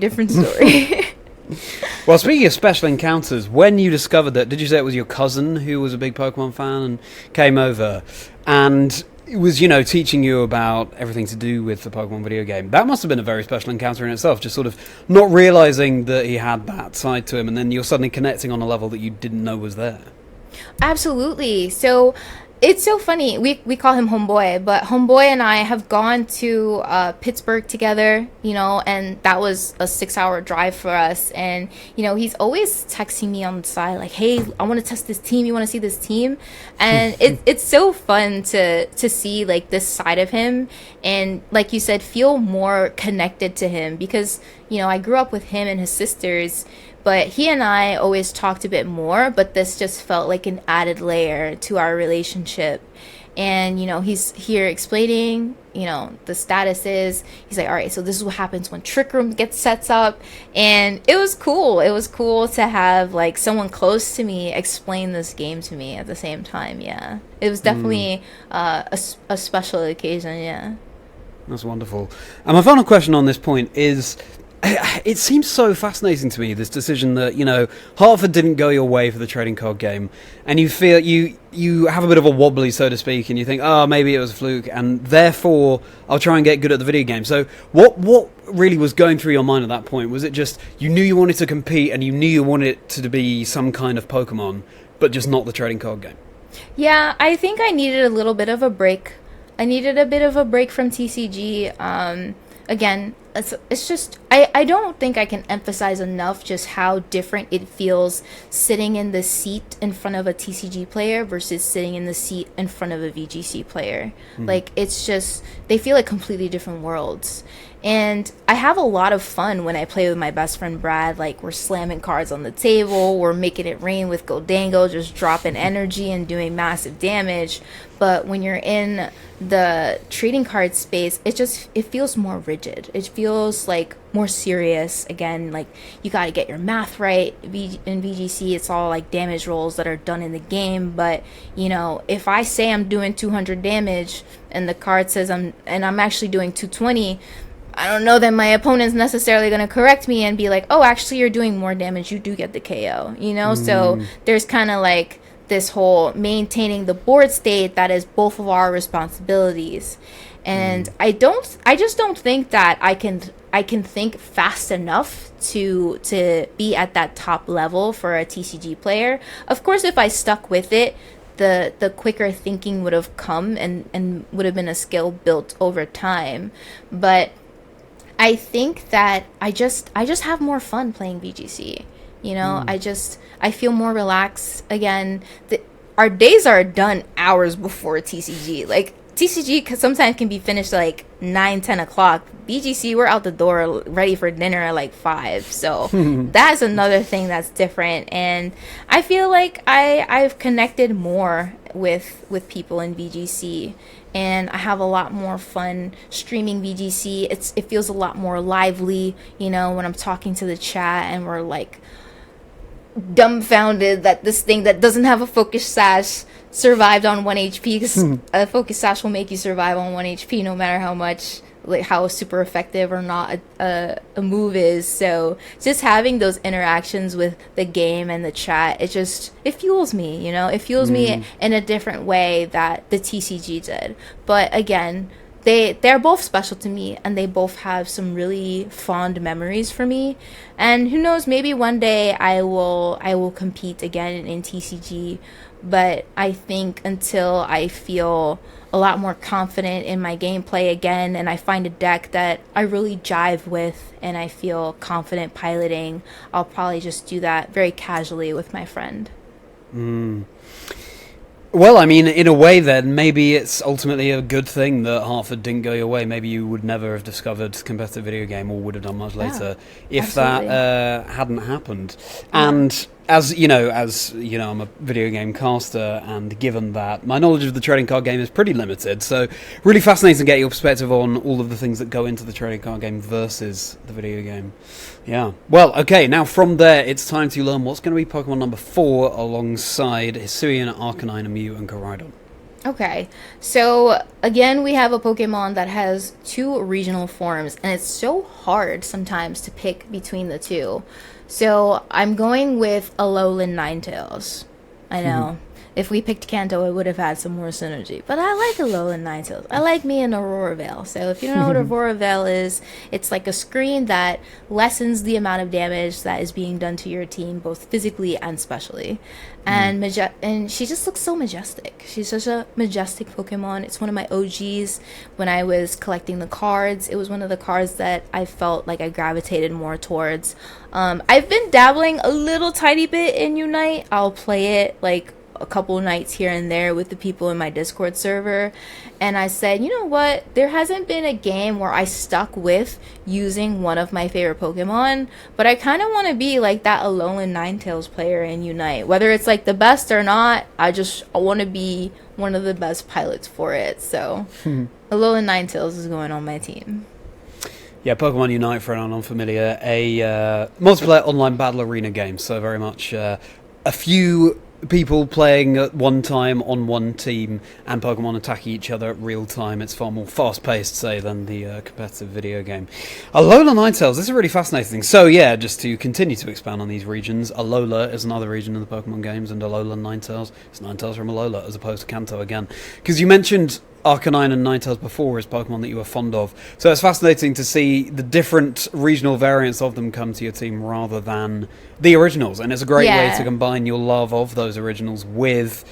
Well, speaking of special encounters, when you discovered that, did you say it was your cousin who was a big Pokemon fan and came over and it was, you know, teaching you about everything to do with the Pokemon video game? That must have been a very special encounter in itself, just sort of not realizing that he had that side to him, and then you're suddenly connecting on a level that you didn't know was there. Absolutely. So it's so funny. We call him Homeboy, but Homeboy and I have gone to Pittsburgh together, you know, and that was a 6-hour drive for us. And, you know, he's always texting me on the side like, hey, I want to test this team. You want to see this team? And it's so fun to see like this side of him. And like you said, feel more connected to him because, you know, I grew up with him and his sisters. But he and I always talked a bit more, but this just felt like an added layer to our relationship. And, you know, he's here explaining, you know, the status is, he's like, all right, so this is what happens when Trick Room gets sets up. And it was cool. It was cool to have, like, someone close to me explain this game to me at the same time, yeah. It was definitely a special occasion, yeah. That's wonderful. And my final question on this point is, it seems so fascinating to me, this decision that, you know, Hartford didn't go your way for the trading card game, and you feel you have a bit of a wobbly, so to speak, and you think, oh, maybe it was a fluke, and therefore I'll try and get good at the video game. So what really was going through your mind at that point? Was it just you knew you wanted to compete and you knew you wanted it to be some kind of Pokemon, but just not the trading card game? Yeah, I think I needed a little bit of a break. I needed a bit of a break from TCG. Again, it's just, I don't think I can emphasize enough just how different it feels sitting in the seat in front of a TCG player versus sitting in the seat in front of a VGC player. Like, it's just, they feel like completely different worlds. And I have a lot of fun when I play with my best friend Brad. Like, we're slamming cards on the table, we're making it rain with Goldango, just dropping energy and doing massive damage. But when you're in the trading card space, it feels more rigid. It feels like more serious. Again, like, you got to get your math right. In VGC, it's all like damage rolls that are done in the game. But, you know, if I say I'm doing 200 damage and the card says I'm actually doing 220, I don't know that my opponent's necessarily going to correct me and be like, oh, actually, you're doing more damage. You do get the KO, you know? So there's kind of like this whole maintaining the board state that is both of our responsibilities. And I just don't think that I can think fast enough to be at that top level for a TCG player. Of course, if I stuck with it, the quicker thinking would have come and would have been a skill built over time. But I think that I just have more fun playing VGC. You know, I feel more relaxed. Again, our days are done hours before TCG. Like, TCG sometimes can be finished like 9-10 o'clock. BGC, we're out the door ready for dinner at like 5. So that's another thing that's different. And I feel like I've connected more with people in VGC, and I have a lot more fun streaming VGC. It feels a lot more lively, you know, when I'm talking to the chat and we're like dumbfounded that this thing that doesn't have a focus sash survived on 1 HP, because a focus sash will make you survive on 1 HP no matter how much, like, how super effective or not a move is. So just having those interactions with the game and the chat, it fuels me, you know. It fuels me in a different way that the TCG did. But again, they're both special to me, and they both have some really fond memories for me. And who knows, maybe one day I will compete again in TCG. But I think until I feel a lot more confident in my gameplay again, and I find a deck that I really jive with and I feel confident piloting, I'll probably just do that very casually with my friend. Well, I mean, in a way then, maybe it's ultimately a good thing that Hartford didn't go your way. Maybe you would never have discovered competitive video game, or would have done much later, if absolutely. that hadn't happened. And as you know, I'm a video game caster, and given that my knowledge of the trading card game is pretty limited, so really fascinating to get your perspective on all of the things that go into the trading card game versus the video game. Yeah. Well, okay, now from there, it's time to learn what's going to be Pokemon number 4 alongside Hisuian, Arcanine, Mew, and Koraidon. Okay, so again, we have a Pokemon that has 2 regional forms, and it's so hard sometimes to pick between the 2. So I'm going with Alolan Ninetales. I know. If we picked Kanto, it would have had some more synergy. But I like Alolan Ninetales. I like me an Aurora Veil. So if you don't know what Aurora Veil is, it's like a screen that lessens the amount of damage that is being done to your team, both physically and specially. And and she just looks so majestic. She's such a majestic Pokemon. It's one of my OGs. When I was collecting the cards, it was one of the cards that I felt like I gravitated more towards. I've been dabbling a little tiny bit in Unite. I'll play it like a couple nights here and there with the people in my Discord server, and I said, you know what, there hasn't been a game where I stuck with using one of my favorite Pokemon, but I kind of want to be like that Alolan Ninetales player in Unite. Whether it's like the best or not, I want to be one of the best pilots for it. So Alolan Ninetales is going on my team. Yeah, Pokemon Unite, for anyone unfamiliar, a multiplayer online battle arena game, so very much a few people playing at one time on one team, and Pokemon attacking each other at real time. It's far more fast-paced, say, than the competitive video game. Alola Ninetales, this is really fascinating. So yeah, just to continue to expand on these regions, Alola is another region in the Pokemon games, and Alola Ninetales is Ninetales from Alola, as opposed to Kanto again. Because you mentioned Arcanine and Ninetales before as Pokemon that you were fond of. So it's fascinating to see the different regional variants of them come to your team rather than the originals. And it's a great way to combine your love of those originals with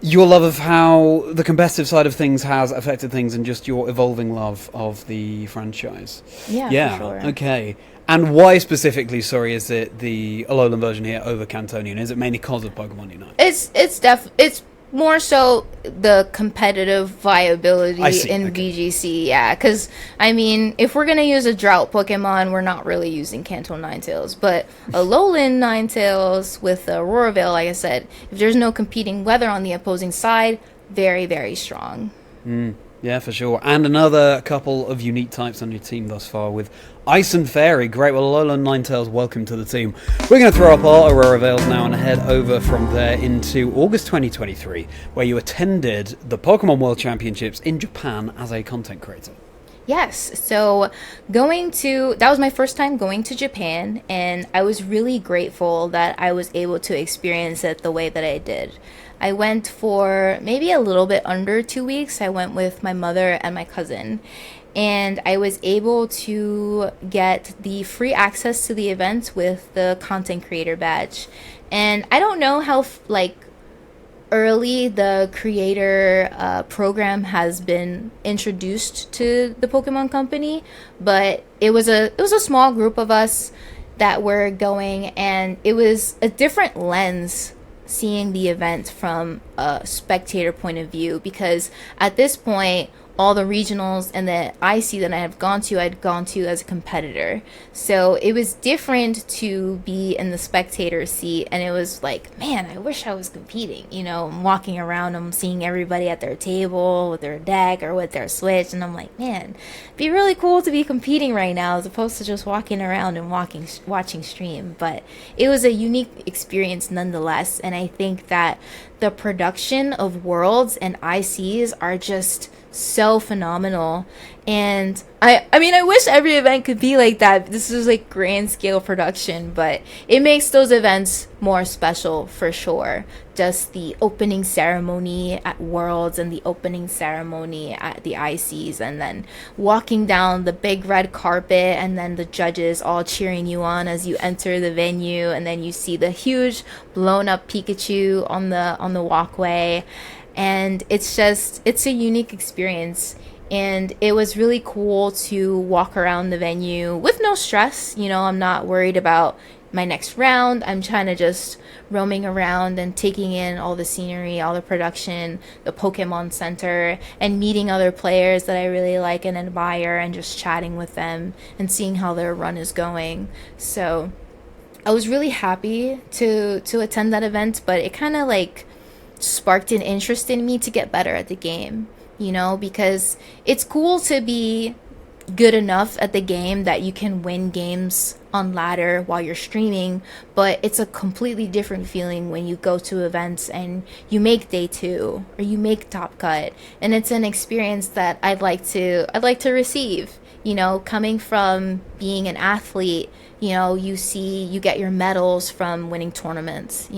your love of how the competitive side of things has affected things, and just your evolving love of the franchise. Yeah, for sure. Okay. And why specifically, is it the Alolan version here over Cantonian? Is it mainly because of Pokemon Unite? It's more so the competitive viability in VGC, because, I mean, if we're going to use a drought Pokemon, we're not really using Kanto Ninetales, but Alolan Ninetales with Aurora Veil, like I said, if there's no competing weather on the opposing side, very, very strong. Yeah, for sure. And another couple of unique types on your team thus far with Ice and Fairy. Great. Well, Alolan Ninetales, welcome to the team. We're going to throw up our Aurora Veils now and head over from there into August 2023, where you attended the Pokemon World Championships in Japan as a content creator. Yes. So that was my first time going to Japan, and I was really grateful that I was able to experience it the way that I did. I went for maybe a little bit under 2 weeks. I went with my mother and my cousin, and I was able to get the free access to the event with the content creator badge. And I don't know how early the creator program has been introduced to the Pokemon Company, but it was a small group of us that were going, and it was a different lens seeing the event from a spectator point of view, because at this point all the regionals and the IC that I'd gone to as a competitor. So it was different to be in the spectator seat, and it was like, man, I wish I was competing. I'm walking around, I'm seeing everybody at their table with their deck or with their Switch, and I'm like, man, it'd be really cool to be competing right now as opposed to just walking around and watching stream. But it was a unique experience nonetheless, and I think that the production of Worlds and ICs are just so phenomenal. And I mean, I wish every event could be like that. This is like grand scale production, but it makes those events more special for sure. Just the opening ceremony at Worlds and the opening ceremony at the ICs, and then walking down the big red carpet, and then the judges all cheering you on as you enter the venue, and then you see the huge blown up Pikachu on the walkway. And it's a unique experience, and it was really cool to walk around the venue with no stress. I'm not worried about my next round. I'm trying to just roaming around and taking in all the scenery, all the production, the Pokemon Center, and meeting other players that I really like and admire, and just chatting with them and seeing how their run is going. So I was really happy to attend that event, but it kind of sparked an interest in me to get better at the game, because it's cool to be good enough at the game that you can win games on ladder while you're streaming, but it's a completely different feeling when you go to events and you make day 2 or you make top cut, and it's an experience that I'd like to receive. Coming from being an athlete, you get your medals from winning tournaments,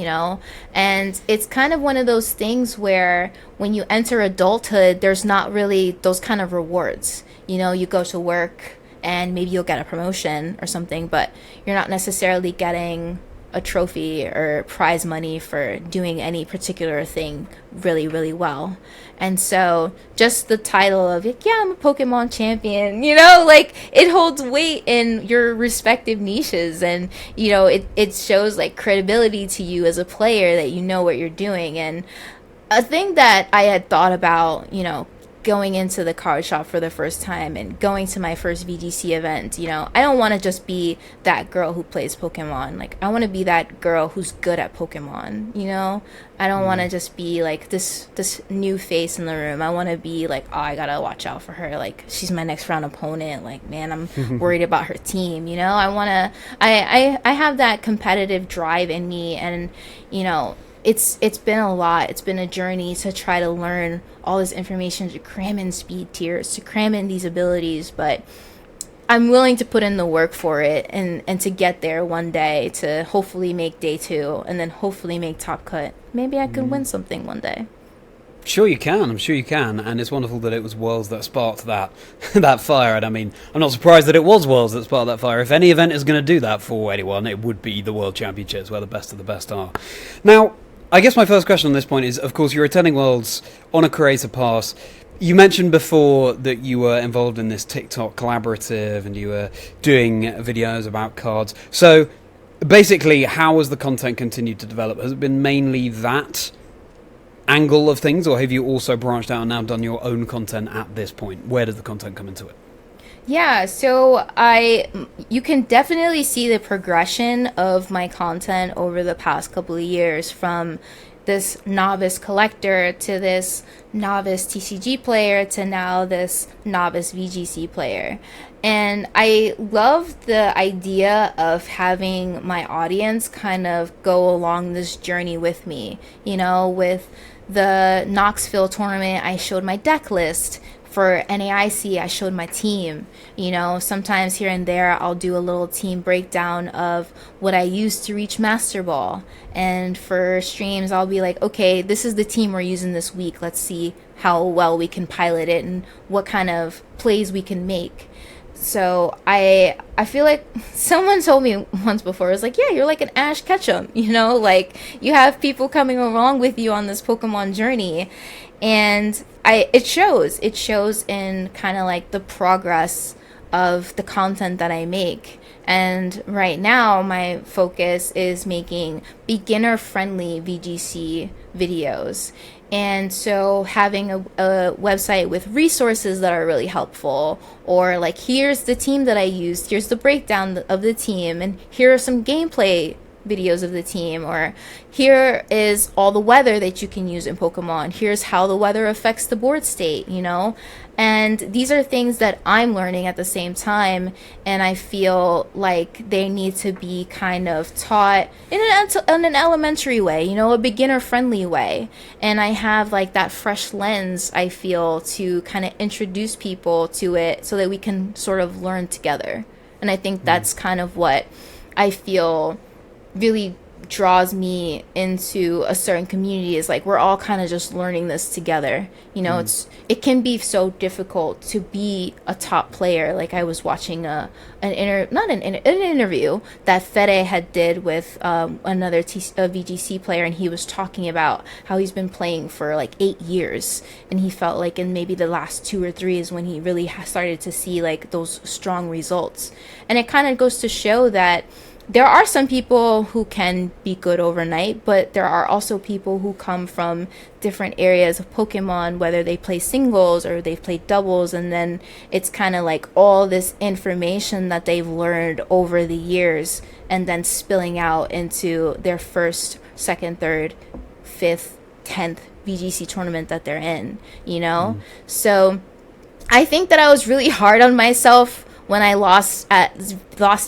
and it's kind of one of those things where when you enter adulthood, there's not really those kind of rewards. You go to work and maybe you'll get a promotion or something, but you're not necessarily getting a trophy or prize money for doing any particular thing really, really well. And so just the title of, I'm a Pokemon champion, it holds weight in your respective niches, and, it shows credibility to you as a player that you know what you're doing. And a thing that I had thought about, going into the card shop for the first time and going to my first VGC event, I don't want to just be that girl who plays Pokemon. I want to be that girl who's good at Pokemon, I don't want to just be this new face in the room. I want to be I gotta watch out for her. She's my next round opponent. Man, I'm worried about her team, I have that competitive drive in me, and, it's been a lot. It's been a journey to try to learn all this information, to cram in speed tiers, to cram in these abilities, but I'm willing to put in the work for it, and to get there one day, to hopefully make day 2 and then hopefully make top cut. Maybe I could win something one day. Sure you can, I'm sure you can, and it's wonderful that it was Worlds that sparked that that fire. And I mean, I'm not surprised that it was Worlds that sparked that fire. If any event is going to do that for anyone, it would be the World Championships, where the best of the best are. Now, I guess my first question on this point is, of course, you're attending Worlds on a creator pass. You mentioned before that you were involved in this TikTok collaborative and you were doing videos about cards. So basically, how has the content continued to develop? Has it been mainly that angle of things, or have you also branched out and now done your own content at this point? Where does the content come into it? Yeah, so you can definitely see the progression of my content over the past couple of years, from this novice collector to this novice TCG player to now this novice VGC player. And I love the idea of having my audience kind of go along this journey with me. With the Knoxville tournament, I showed my deck list for NAIC, I showed my team. You know, sometimes here and there, I'll do a little team breakdown of what I used to reach Master Ball. And for streams, I'll be like, okay, this is the team we're using this week. Let's see how well we can pilot it and what kind of plays we can make. So I feel like someone told me once before, it was like, yeah, you're like an Ash Ketchum, you know, like you have people coming along with you on this Pokemon journey. And it shows in kind of like the progress of the content that I make. And right now my focus is making beginner friendly VGC videos. And so having a website with resources that are really helpful, or like, here's the team that I used, here's the breakdown of the team, and here are some gameplay videos of the team, or here is all the weather that you can use in Pokemon, here's how the weather affects the board state, you know. And these are things that I'm learning at the same time, and I feel like they need to be kind of taught in an elementary way, you know, a beginner friendly way. And I have like that fresh lens, I feel, to kind of introduce people to it so that we can sort of learn together. And I think that's kind of what I feel really draws me into a certain community, is like we're all kind of just learning this together, you know. It can be so difficult to be a top player. Like I was watching an interview that Fede had did with another VGC player, and he was talking about how he's been playing for like 8 years, and he felt like in maybe the last 2 or 3 is when he really started to see like those strong results. And it kind of goes to show that there are some people who can be good overnight, but there are also people who come from different areas of Pokemon, whether they play singles or they've played doubles, and then it's kind of like all this information that they've learned over the years and then spilling out into their first, second, third, fifth, 10th VGC tournament that they're in, you know? So I think that I was really hard on myself when I lost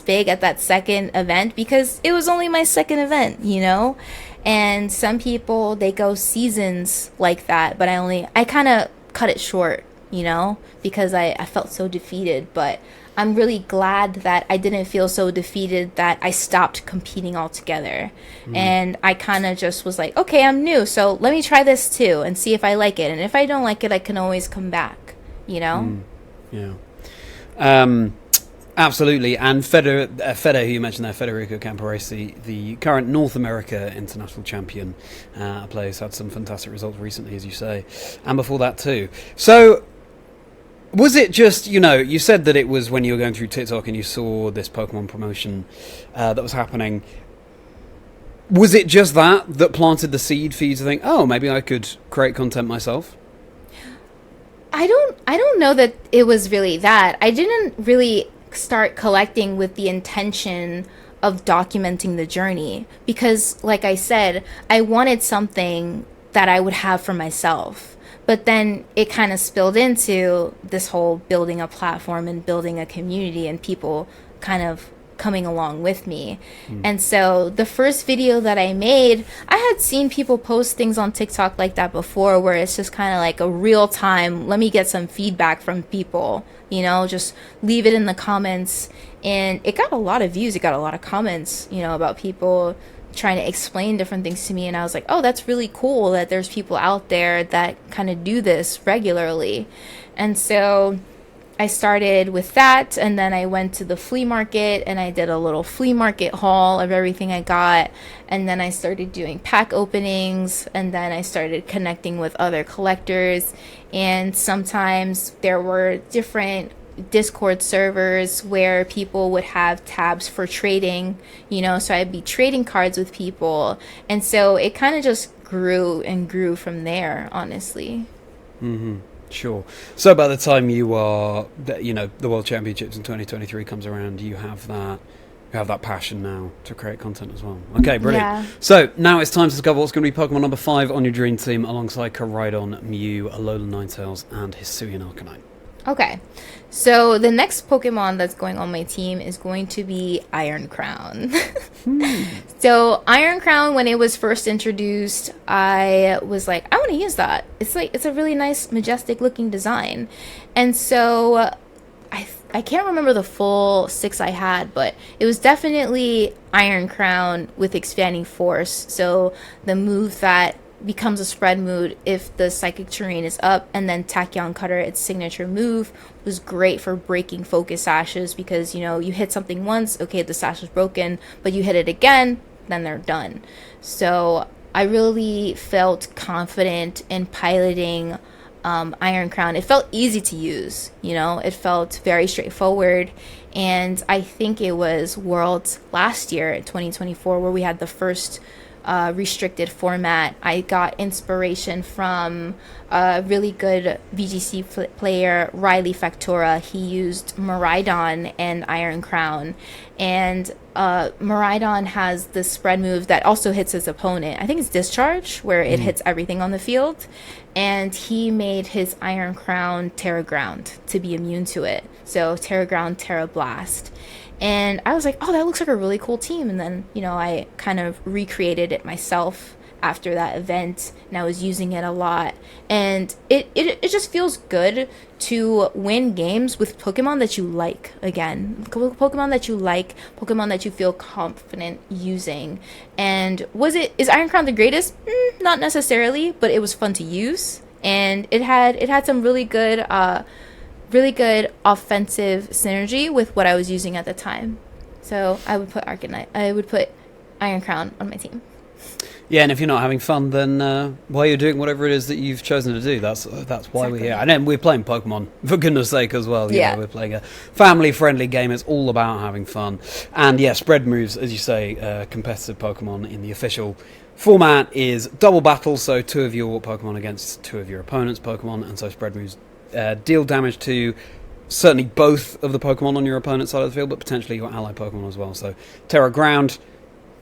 big at that second event, because it was only my second event, you know. And some people, they go seasons like that, but I kind of cut it short, you know, because I felt so defeated. But I'm really glad that I didn't feel so defeated that I stopped competing altogether. And I kind of just was like, okay, I'm new, so let me try this too and see if I like it. And if I don't like it, I can always come back, you know. Yeah. Absolutely. And Fede, who you mentioned there, Federico Camporesi, the current North America international champion, player who's had some fantastic results recently, as you say, and before that too. So was it just, you know, you said that it was when you were going through TikTok and you saw this Pokemon promotion that was happening. Was it just that planted the seed for you to think, oh, maybe I could create content myself? I don't know that it was really that. I didn't really start collecting with the intention of documenting the journey, because like I said, I wanted something that I would have for myself. But then it kind of spilled into this whole building a platform and building a community and people kind of coming along with me. And so the first video that I made, I had seen people post things on TikTok like that before, where it's just kind of like a real time, let me get some feedback from people, you know, just leave it in the comments. And it got a lot of views, it got a lot of comments, you know, about people trying to explain different things to me. And I was like, oh, that's really cool that there's people out there that kind of do this regularly. And so I started with that, and then I went to the flea market and I did a little flea market haul of everything I got, and then I started doing pack openings, and then I started connecting with other collectors. And sometimes there were different Discord servers where people would have tabs for trading, you know, so I'd be trading cards with people, and so it kind of just grew and grew from there, honestly. Sure. So by the time you are, you know, the World Championships in 2023 comes around, you have that passion now to create content as well. Okay, brilliant. Yeah. So now it's time to discover what's going to be Pokemon number 5 on your dream team alongside Koraidon, Mew, Alolan Ninetales, and Hisuian Arcanine. Okay. So the next Pokemon that's going on my team is going to be Iron Crown. So Iron Crown, when it was first introduced, I was like, I want to use that. It's a really nice, majestic looking design. And so I can't remember the full 6 I had, but it was definitely Iron Crown with Expanding Force. So the move that becomes a spread move if the psychic terrain is up, and then Tachyon Cutter, its signature move, was great for breaking focus sashes because, you hit something once, okay, the sash is broken, but you hit it again, then they're done. So I really felt confident in piloting Iron Crown. It felt easy to use, it felt very straightforward. And I think it was Worlds last year in 2024 where we had the first restricted format. I got inspiration from a really good VGC player, Riley Factura. He used Miraidon and Iron Crown. And Miraidon has this spread move that also hits his opponent. I think it's Discharge, where it hits everything on the field. And he made his Iron Crown Terra Ground to be immune to it. So Terra Ground, Terra Blast. And I was like, oh, that looks like a really cool team. And then, I kind of recreated it myself after that event, and I was using it a lot. And it just feels good to win games with Pokemon that you like. Again, Pokemon that you like, Pokemon that you feel confident using. And is Iron Crown the greatest? Not necessarily, but it was fun to use, and it had some really good offensive synergy with what I was using at the time. So I would put Iron Crown on my team. Yeah, and if you're not having fun, then while you're doing whatever it is that you've chosen to do, that's why we're here. And then we're playing Pokemon, for goodness sake, as well. We're playing a family-friendly game. It's all about having fun. And yeah, spread moves, as you say, competitive Pokemon in the official format is double battle, so 2 of your Pokemon against 2 of your opponent's Pokemon, and so spread moves deal damage to certainly both of the Pokemon on your opponent's side of the field, but potentially your ally Pokemon as well. So Terra Ground,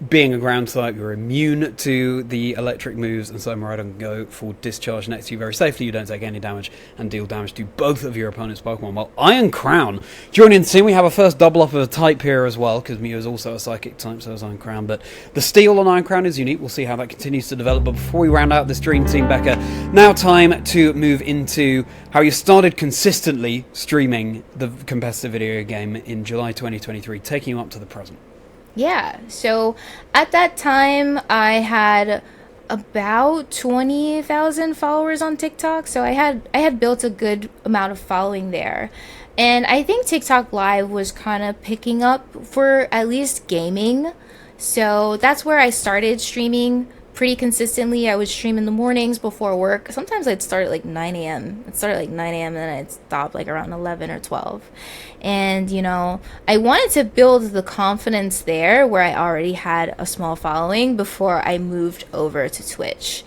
being a ground type, you're immune to the electric moves, and so Miraidon can go for Discharge next to you very safely. You don't take any damage and deal damage to both of your opponent's Pokemon. Well, Iron Crown joining the team. We have a first double up of a type here as well, because Mew is also a psychic type, so is Iron Crown. But the steal on Iron Crown is unique. We'll see how that continues to develop. But before we round out this dream team, Becca, now time to move into how you started consistently streaming the competitive video game in July 2023, taking you up to the present. Yeah, so at that time, I had about 20,000 followers on TikTok. So I had built a good amount of following there. And I think TikTok Live was kind of picking up for at least gaming. So that's where I started streaming pretty consistently. I would stream in the mornings before work. Sometimes I'd start at like 9 a.m. And then I'd stop like around 11 or 12. And, I wanted to build the confidence there where I already had a small following before I moved over to Twitch.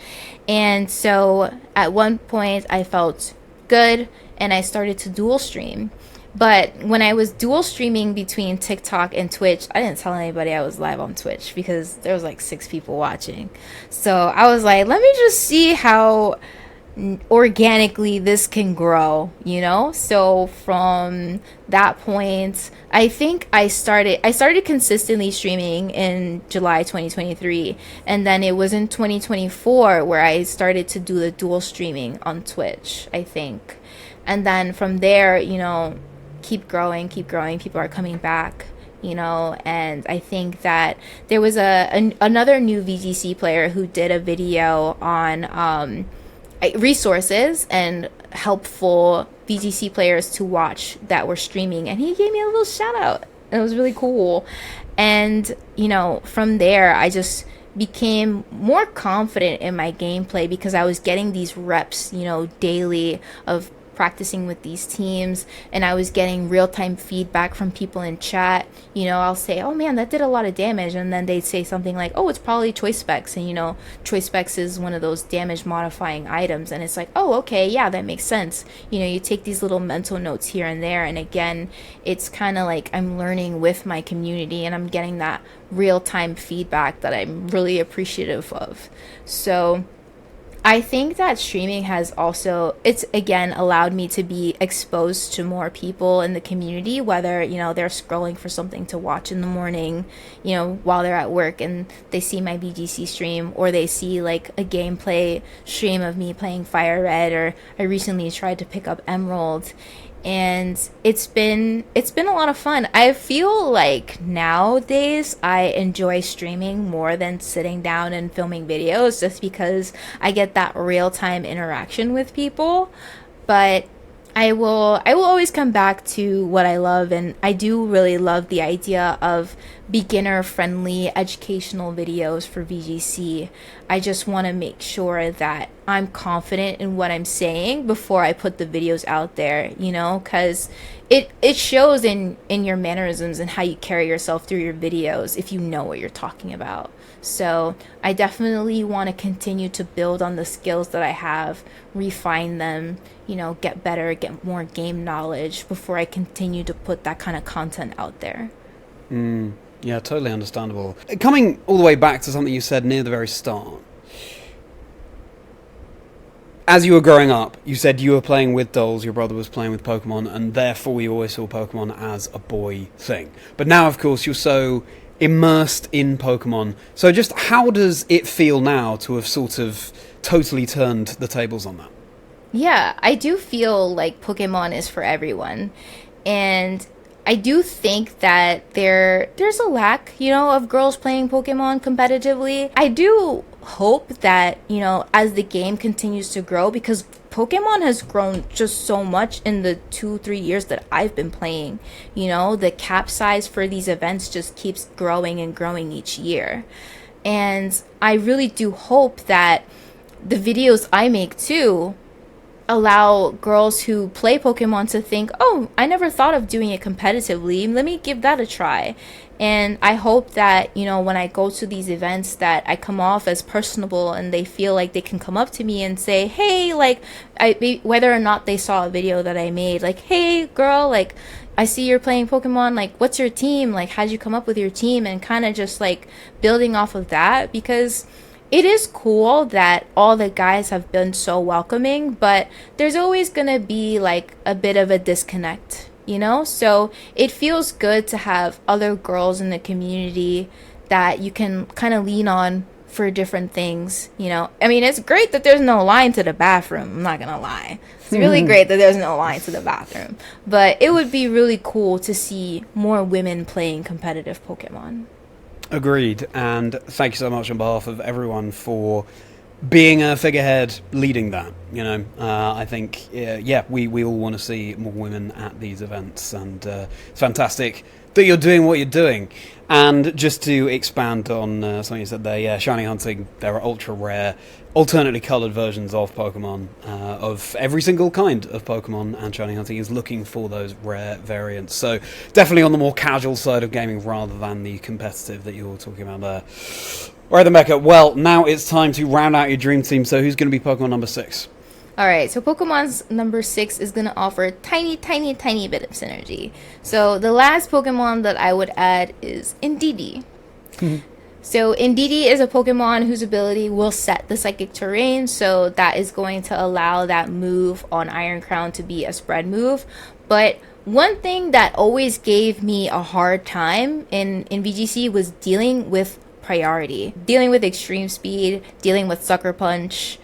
And so at one point I felt good and I started to dual stream. But when I was dual streaming between TikTok and Twitch, I didn't tell anybody I was live on Twitch because there was like 6 people watching. So I was like, let me just see how organically this can grow, So from that point, I think I started consistently streaming in July 2023, and then it was in 2024 where I started to do the dual streaming on Twitch, I think. And then from there, keep growing, people are coming back, and I think that there was another new VGC player who did a video on resources and helpful VGC players to watch that were streaming, and he gave me a little shout out. It was really cool. And from there I just became more confident in my gameplay because I was getting these reps daily of practicing with these teams, and I was getting real-time feedback from people in chat. I'll say, oh man, that did a lot of damage, and then they'd say something like, oh, it's probably choice specs, and choice specs is one of those damage modifying items, and it's like, oh, okay, yeah, that makes sense. You take these little mental notes here and there, and again, it's kind of like I'm learning with my community and I'm getting that real-time feedback that I'm really appreciative of. So I think that streaming has also, it's again allowed me to be exposed to more people in the community, whether, they're scrolling for something to watch in the morning, while they're at work and they see my BGC stream, or they see like a gameplay stream of me playing Fire Red, or I recently tried to pick up Emerald. And it's been a lot of fun. I feel like nowadays I enjoy streaming more than sitting down and filming videos, just because I get that real-time interaction with people. But I will always come back to what I love, and I do really love the idea of beginner-friendly educational videos for VGC. I just want to make sure that I'm confident in what I'm saying before I put the videos out there, because it shows in your mannerisms and how you carry yourself through your videos if you know what you're talking about. So I definitely want to continue to build on the skills that I have, refine them, get better, get more game knowledge before I continue to put that kind of content out there. Yeah, totally understandable. Coming all the way back to something you said near the very start. As you were growing up, you said you were playing with dolls, your brother was playing with Pokemon, and therefore you always saw Pokemon as a boy thing. But now, of course, you're so immersed in Pokemon. So just how does it feel now to have sort of totally turned the tables on that? Yeah, I do feel like Pokemon is for everyone. And I do think that there's a lack, of girls playing Pokemon competitively. I do hope that, as the game continues to grow, because Pokemon has grown just so much in the 2-3 years that I've been playing. The cap size for these events just keeps growing and growing each year. And I really do hope that the videos I make too allow girls who play Pokemon to think, oh, I never thought of doing it competitively. Let me give that a try. And I hope that, when I go to these events, that I come off as personable and they feel like they can come up to me and say, hey, like, whether or not they saw a video that I made, like, hey, girl, like, I see you're playing Pokemon, like, what's your team? Like, how'd you come up with your team? And kind of just, like, building off of that, because it is cool that all the guys have been so welcoming, but there's always going to be like a bit of a disconnect, So it feels good to have other girls in the community that you can kind of lean on for different things, I mean, it's great that there's no line to the bathroom. I'm not going to lie. It's really great that there's no line to the bathroom. But it would be really cool to see more women playing competitive Pokemon. Agreed, and thank you so much on behalf of everyone for being a figurehead leading that. I think, we all want to see more women at these events, and it's fantastic that you're doing what you're doing. And just to expand on something you said there, shiny hunting, there are ultra rare, alternately coloured versions of Pokemon, of every single kind of Pokemon, and shiny hunting is looking for those rare variants. So definitely on the more casual side of gaming rather than the competitive that you're talking about there. All right then, Becca, well, now it's time to round out your dream team. So who's going to be Pokemon number 6? Alright, so Pokemon's number 6 is going to offer a tiny bit of synergy. So the last Pokemon that I would add is Indeedee. So Indeedee is a Pokemon whose ability will set the Psychic Terrain, so that is going to allow that move on Iron Crown to be a spread move. But one thing that always gave me a hard time in VGC was dealing with priority. Dealing with Extreme Speed, dealing with Sucker Punch,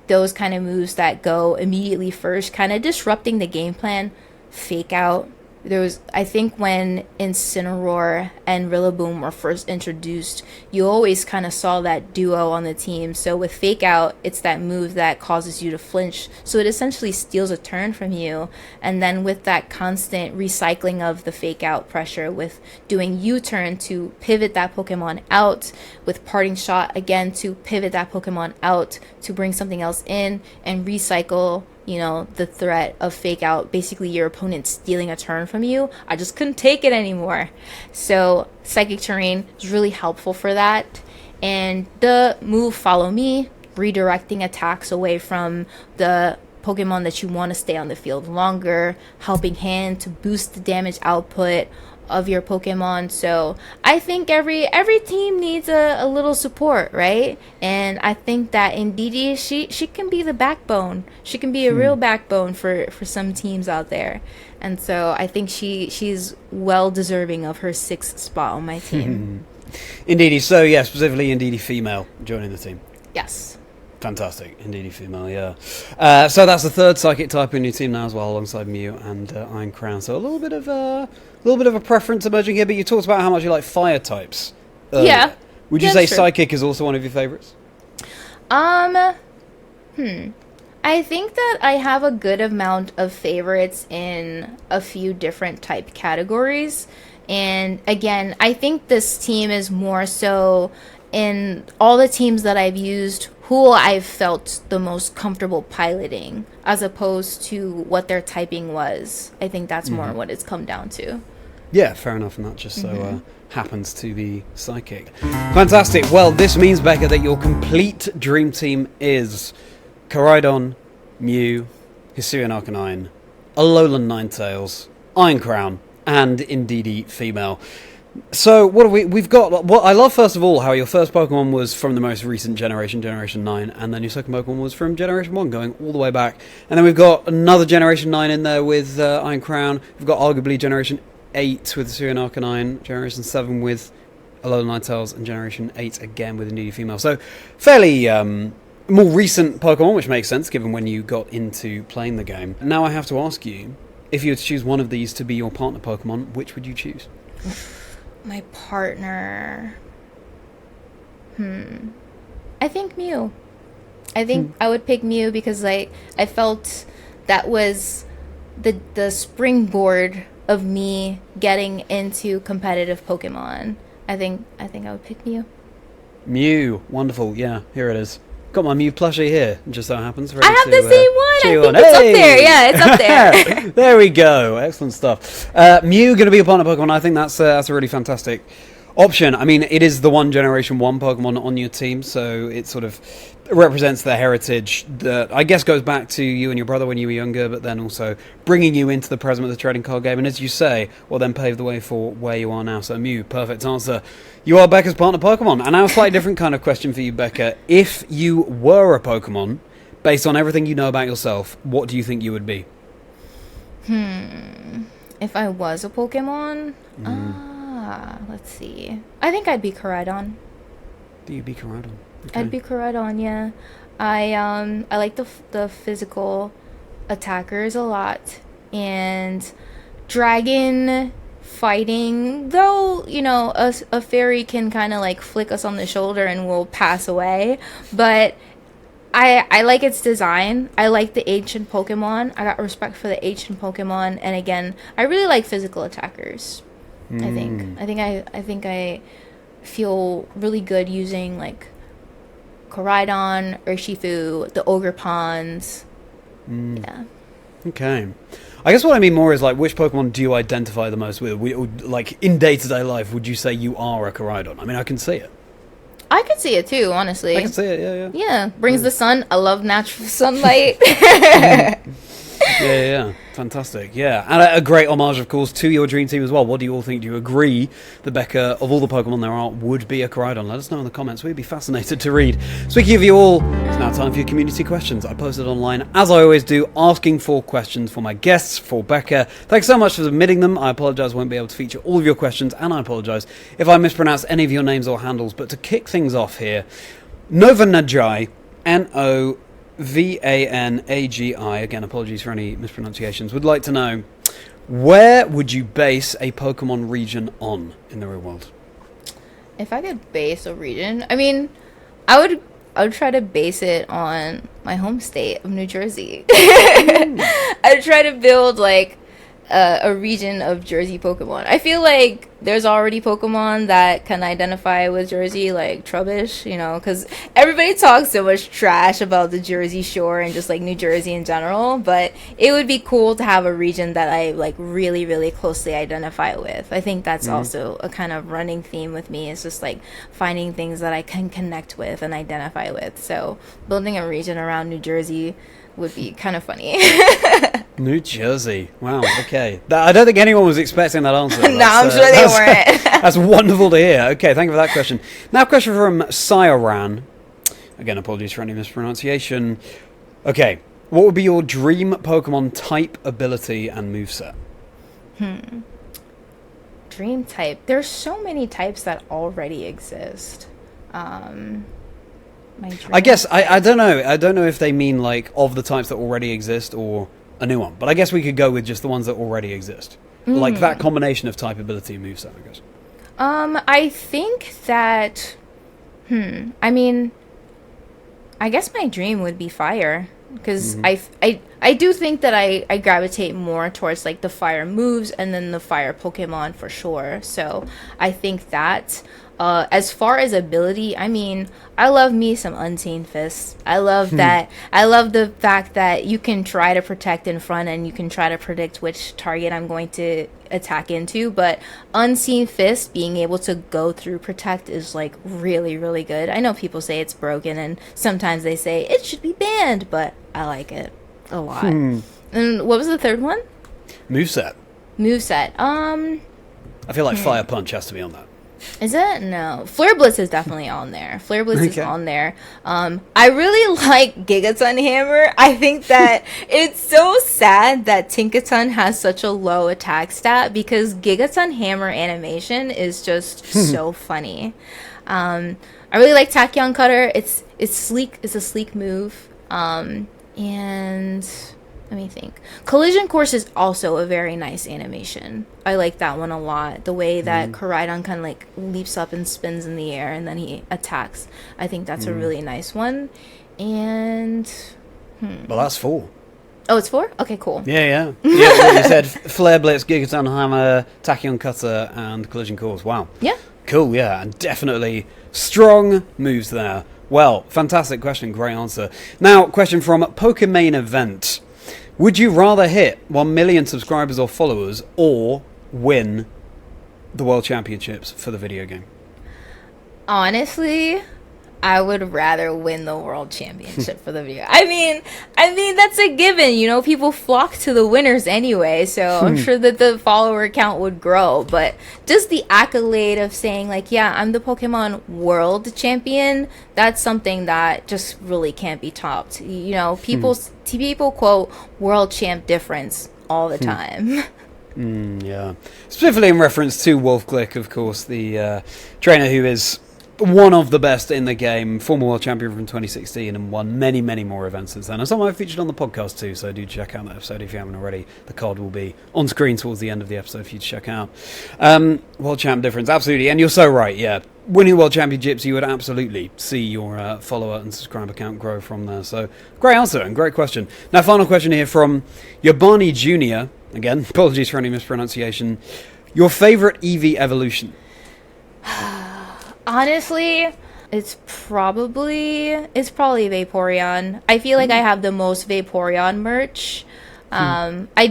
those kind of moves that go immediately first, kind of disrupting the game plan. Fake Out. There was, I think when Incineroar and Rillaboom were first introduced, you always kind of saw that duo on the team. So with Fake Out, it's that move that causes you to flinch. So it essentially steals a turn from you. And then with that constant recycling of the Fake Out pressure, with doing U-turn to pivot that Pokemon out, with Parting Shot again to pivot that Pokemon out to bring something else in, and recycle the threat of Fake Out, basically your opponent stealing a turn from you. I just couldn't take it anymore. So Psychic Terrain is really helpful for that. And the move Follow Me, redirecting attacks away from the Pokemon that you want to stay on the field longer, Helping Hand to boost the damage output, of your Pokemon. So I think every team needs a little support, right? And I think that Indeedee, she can be the backbone. She can be a real backbone for some teams out there. And so I think she's well deserving of her 6th spot on my team. Indeedee. So yeah, specifically Indeedee female joining the team. Yes. Fantastic. Indeedee female, yeah. So that's the 3rd psychic type in your team now as well, alongside Mew and Iron Crown. So a little bit of a preference emerging here, but you talked about how much you like fire types earlier. Yeah. Would you say psychic is also one of your favorites? I think that I have a good amount of favorites in a few different type categories. And again, I think this team is more so in all the teams that I've used who I've felt the most comfortable piloting as opposed to what their typing was. I think that's more what it's come down to. Yeah, fair enough, and that just so happens to be psychic. Fantastic. Well, this means, Becca, that your complete dream team is Koraidon, Mew, Hisuian Arcanine, Alolan Ninetales, Iron Crown, and Indeedee female. So what we've got? What I love, first of all, how your first Pokemon was from the most recent generation, Generation 9, and then your second Pokemon was from Generation 1, going all the way back. And then we've got another Generation 9 in there with Iron Crown. We've got arguably Generation 8 with Hisuian Arcanine, Generation 7 with Alolan Ninetales, and Generation 8 again with Indeedee female. So fairly more recent Pokemon, which makes sense given when you got into playing the game. Now I have to ask you, if you were to choose one of these to be your partner Pokemon, which would you choose? My partner. I think Mew. I think I would pick Mew because I felt that was the springboard of me getting into competitive Pokemon. I think I would pick Mew. Mew, wonderful. Yeah, here it is. Got my Mew plushie here, just so happens. I have the same one. I think it's up there. Yeah, it's up there. There we go. Excellent stuff. Mew going to be a partner Pokemon. I think that's a really fantastic option. I mean, it is the one Generation 1 Pokemon on your team, so it sort of represents the heritage that I guess goes back to you and your brother when you were younger, but then also bringing you into the present of the trading card game. And as you say, well, then paved the way for where you are now. So Mew, perfect answer. You are Becca's partner Pokemon. And now a slightly different kind of question for you, Becca. If you were a Pokemon, based on everything you know about yourself, what do you think you would be? If I was a Pokemon? Let's see. I think I'd be Koraidon. Do you be Koraidon? Okay. I'd be Koraidon, yeah. I like the physical attackers a lot. And dragon fighting, though, you know, a fairy can kind of like flick us on the shoulder and we'll pass away. But I like its design. I like the ancient Pokemon. I got respect for the ancient Pokemon. And again, I really like physical attackers. I think I feel really good using like Koraidon, Urshifu, the Ogerpons. Yeah. Okay. I guess what I mean more is like, which Pokemon do you identify the most with? Like in day-to-day life, would you say you are a Koraidon? I mean, I can see it. I could see it too, honestly. I can see it, yeah. Yeah, brings the sun. I love natural sunlight. Yeah. Fantastic, yeah. And a great homage, of course, to your dream team as well. What do you all think? Do you agree that Becca, of all the Pokemon there are, would be a Koraidon? Let us know in the comments. We'd be fascinated to read. Speaking of you all, it's now time for your community questions. I posted online, as I always do, asking for questions for my guests, for Becca. Thanks so much for submitting them. I apologise I won't be able to feature all of your questions, and I apologise if I mispronounce any of your names or handles. But to kick things off here, Nova Najai, Novanagi, again, apologies for any mispronunciations, would like to know, where would you base a Pokemon region on in the real world? If I could base a region, I mean, I would try to base it on my home state of New Jersey. I'd try to build like a region of Jersey Pokemon. I feel like there's already Pokemon that can identify with Jersey, like Trubbish, you know, because everybody talks so much trash about the Jersey Shore and just like New Jersey in general, but it would be cool to have a region that I like really, really closely identify with. I think that's also a kind of running theme with me, is just like finding things that I can connect with and identify with. So building a region around New Jersey would be kind of funny. New Jersey. Wow, okay. I don't think anyone was expecting that answer. No, I'm sure they weren't. That's wonderful to hear. Okay, thank you for that question. Now, a question from Sioran. Again, apologies for any mispronunciation. Okay, what would be your dream Pokemon type, ability, and moveset? Dream type. There's so many types that already exist. I guess, I don't know. I don't know if they mean, like, of the types that already exist or a new one. But I guess we could go with just the ones that already exist. Like that combination of type, ability, and moveset, I guess. I think that... I mean... I guess my dream would be fire. Because I do think that I gravitate more towards, like, the fire moves and then the fire Pokemon for sure. So I think that... as far as ability, I mean, I love me some Unseen Fists. I love that. I love the fact that you can try to protect in front and you can try to predict which target I'm going to attack into. But Unseen Fist, being able to go through protect is like really, really good. I know people say it's broken and sometimes they say it should be banned, but I like it a lot. And what was the third one? Moveset. I feel like Fire Punch has to be on that. Is it? No. Flare Blitz is definitely on there. Flare Blitz is on there. I really like Gigaton Hammer. I think that it's so sad that Tinkaton has such a low attack stat because Gigaton Hammer animation is just so funny. I really like Tachyon Cutter. It's sleek. It's a sleek move. And let me think. Collision Course is also a very nice animation. I like that one a lot. The way that Koraidon kind of like leaps up and spins in the air and then he attacks. I think that's a really nice one. And Well, that's 4. Oh, it's 4? Okay, cool. Yeah, what you said Flare Blitz, Gigaton Hammer, Tachyon Cutter, and Collision Course. Wow. Yeah. Cool, yeah, and definitely strong moves there. Well, fantastic question, great answer. Now, question from Pokemain Event. Would you rather hit 1 million subscribers or followers or win the World Championships for the video game? Honestly, I would rather win the World Championship for the video. I mean that's a given. You know, people flock to the winners anyway, so I'm sure that the follower count would grow. But just the accolade of saying, like, yeah, I'm the Pokemon World Champion, that's something that just really can't be topped. You know, people quote World Champ difference all the time. Yeah. Specifically in reference to Wolf Glick, of course, the trainer who is one of the best in the game, former world champion from 2016 and won many, many more events since then. And someone I've featured on the podcast too, so do check out that episode if you haven't already. The card will be on screen towards the end of the episode for you to check out. World champ difference, absolutely. And you're so right, yeah. Winning world championships, you would absolutely see your follower and subscriber count grow from there. So, great answer and great question. Now, final question here from Yabani Jr. Again, apologies for any mispronunciation. Your favourite EV evolution? Honestly, it's probably Vaporeon. I feel like I have the most Vaporeon merch. I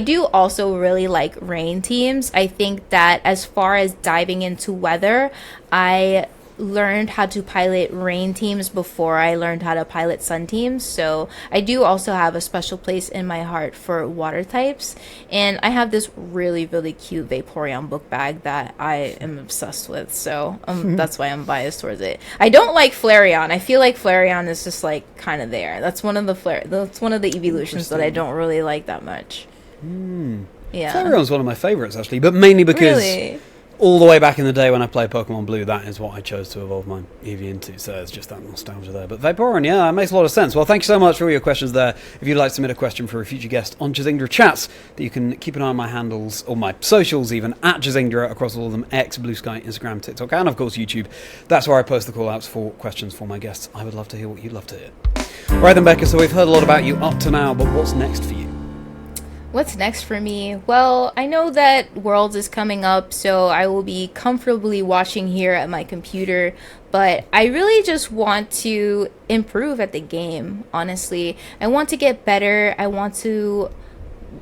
do also really like rain teams. I think that as far as diving into weather, I learned how to pilot rain teams before I learned how to pilot sun teams. So I do also have a special place in my heart for water types. And I have this really, really cute Vaporeon book bag that I am obsessed with. So that's why I'm biased towards it. I don't like Flareon. I feel like Flareon is just like kind of there. That's one of the evolutions that I don't really like that much. Yeah. Flareon's one of my favorites actually, but mainly because all the way back in the day when I played Pokemon Blue, that is what I chose to evolve my Eevee into, so it's just that nostalgia there. But Vaporeon, yeah, it makes a lot of sense. Well, thank you so much for all your questions there. If you'd like to submit a question for a future guest on Chazingdra Chats, that you can keep an eye on my handles, or my socials even, at Chazingdra, across all of them, X, Blue Sky, Instagram, TikTok, and of course YouTube. That's where I post the call-outs for questions for my guests. I would love to hear what you'd love to hear. Right then, Becca, so we've heard a lot about you up to now, but what's next for you? What's next for me? Well, I know that Worlds is coming up, so I will be comfortably watching here at my computer, but I really just want to improve at the game, honestly. I want to get better. I want to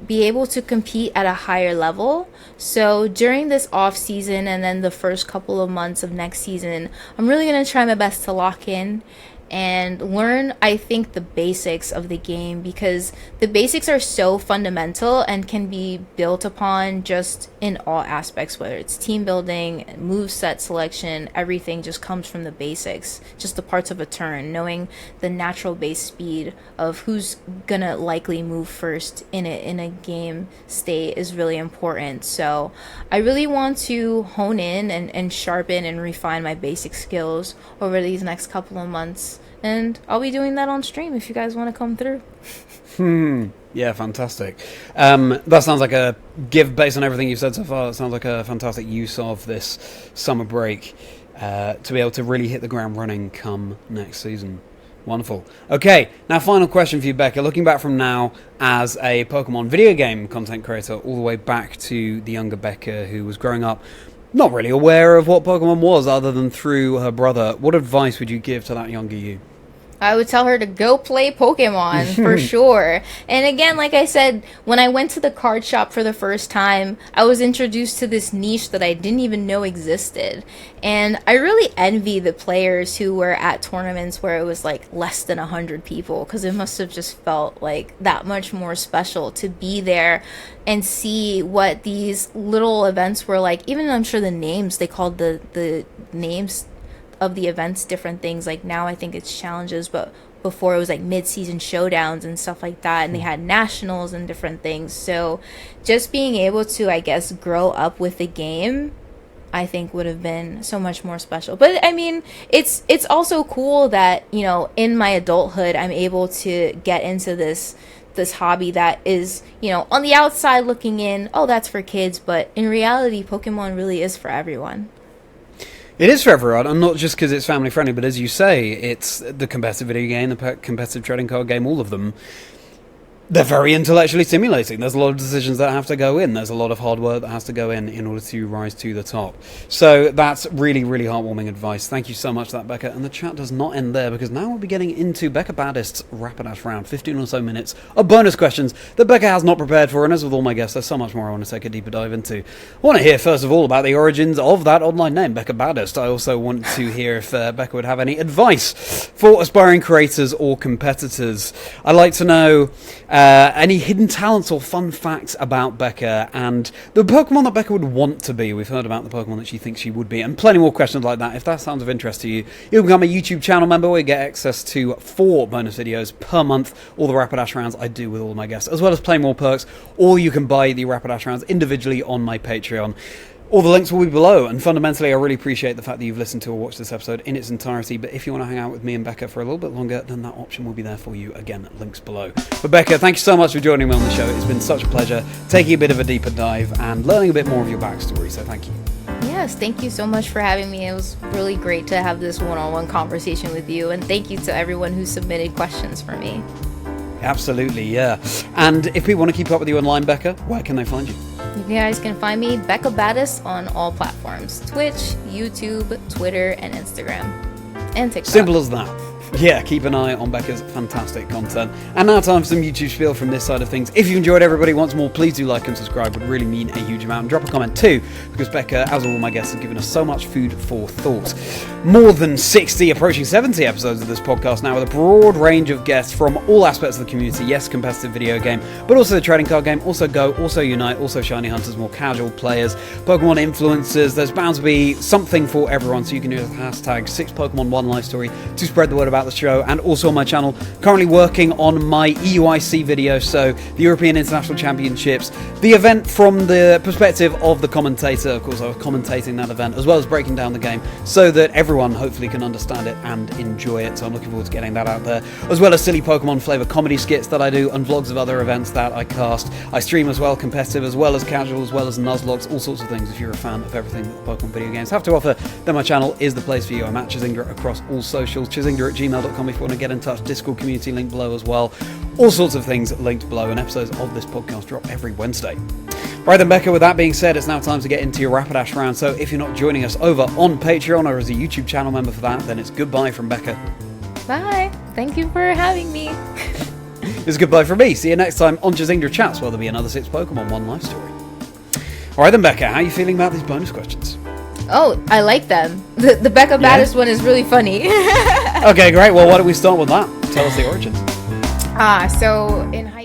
be able to compete at a higher level. So during this off season and then the first couple of months of next season, I'm really going to try my best to lock in and learn, I think, the basics of the game, because the basics are so fundamental and can be built upon just in all aspects, whether it's team building, moveset selection, everything just comes from the basics, just the parts of a turn, knowing the natural base speed of who's gonna likely move first in a game state is really important. So I really want to hone in and sharpen and refine my basic skills over these next couple of months. And I'll be doing that on stream if you guys want to come through. Yeah, fantastic. That sounds like a give, based on everything you've said so far, it sounds like a fantastic use of this summer break to be able to really hit the ground running come next season. Wonderful. Okay, now final question for you, Becca. Looking back from now as a Pokemon video game content creator all the way back to the younger Becca who was growing up not really aware of what Pokemon was other than through her brother, what advice would you give to that younger you? I would tell her to go play Pokemon for sure. And again, like I said, when I went to the card shop for the first time, I was introduced to this niche that I didn't even know existed. And I really envy the players who were at tournaments where it was like less than 100 people, because it must have just felt like that much more special to be there and see what these little events were like. Even I'm sure the names, they called the names of the events different things. Like now I think it's challenges, but before it was like mid-season showdowns and stuff like that, and they had nationals and different things. So just being able to, I guess, grow up with the game, I think would have been so much more special. But I mean, it's also cool that, you know, in my adulthood I'm able to get into this hobby that is, you know, on the outside looking in, oh, that's for kids, but in reality Pokemon really is for everyone. It is for everyone, and not just because it's family friendly, but as you say, it's the competitive video game, the competitive trading card game, all of them. They're very intellectually stimulating. There's a lot of decisions that have to go in. There's a lot of hard work that has to go in order to rise to the top. So that's really, really heartwarming advice. Thank you so much for that, Becca. And the chat does not end there, because now we'll be getting into Becca Baddest's Rapidash round. 15 or so minutes of bonus questions that Becca has not prepared for. And as with all my guests, there's so much more I want to take a deeper dive into. I want to hear, first of all, about the origins of that online name, Becca Baddest. I also want to hear if Becca would have any advice for aspiring creators or competitors. I'd like to know any hidden talents or fun facts about Becca and the Pokemon that Becca would want to be. We've heard about the Pokemon that she thinks she would be, and plenty more questions like that. If that sounds of interest to you, you'll become a YouTube channel member where you get access to 4 bonus videos per month, all the Rapidash rounds I do with all my guests, as well as plenty more perks, or you can buy the Rapidash rounds individually on my Patreon. All the links will be below, and fundamentally I really appreciate the fact that you've listened to or watched this episode in its entirety, but if you want to hang out with me and Becca for a little bit longer, then that option will be there for you. Again, links below. But Becca, thank you so much for joining me on the show. It's been such a pleasure taking a bit of a deeper dive and learning a bit more of your backstory, so thank you. Yes, thank you so much for having me. It was really great to have this one-on-one conversation with you, and thank you to everyone who submitted questions for me. Absolutely, yeah. And if people want to keep up with you online, Becca, where can they find you? You guys can find me, Becca Baddest, on all platforms. Twitch, YouTube, Twitter, and Instagram. And TikTok. Simple as that. Yeah, keep an eye on Becca's fantastic content. And now time for some YouTube spiel from this side of things. If you enjoyed everybody once more, please do like and subscribe. It would really mean a huge amount. And drop a comment too, because Becca, as all my guests, have given us so much food for thought. More than 60, approaching 70 episodes of this podcast now, with a broad range of guests from all aspects of the community. Yes, competitive video game, but also the trading card game, also Go, also Unite, also Shiny Hunters, more casual players, Pokemon influencers. There's bound to be something for everyone, so you can use the hashtag 6Pokemon 1 Life Story to spread the word about the show, and also on my channel, currently working on my EUIC video, so the European International Championships, the event from the perspective of the commentator. Of course, I was commentating that event, as well as breaking down the game, so that everyone hopefully can understand it and enjoy it, so I'm looking forward to getting that out there, as well as silly Pokemon flavor comedy skits that I do, and vlogs of other events that I cast. I stream as well, competitive as well as casual, as well as Nuzlockes, all sorts of things. If you're a fan of everything that the Pokemon video games have to offer, then my channel is the place for you. I'm at Chazingdra across all socials, chazingdra@gmail.com if you want to get in touch, Discord community link below as well. All sorts of things linked below, and episodes of this podcast drop every Wednesday. Right then, Becca, with that being said, it's now time to get into your Rapidash round, so if you're not joining us over on Patreon or as a YouTube channel member for that, then it's goodbye from Becca. Bye. Thank you for having me. It's goodbye from me. See you next time on Chazingdra Chats, where there'll be another 6 Pokemon 1 Life Story. Alright then, Becca, how are you feeling about these bonus questions? Oh, I like them. The Becca Baddest one is really funny. Okay, great. Well, why don't we start with that? Tell us the origins. So in high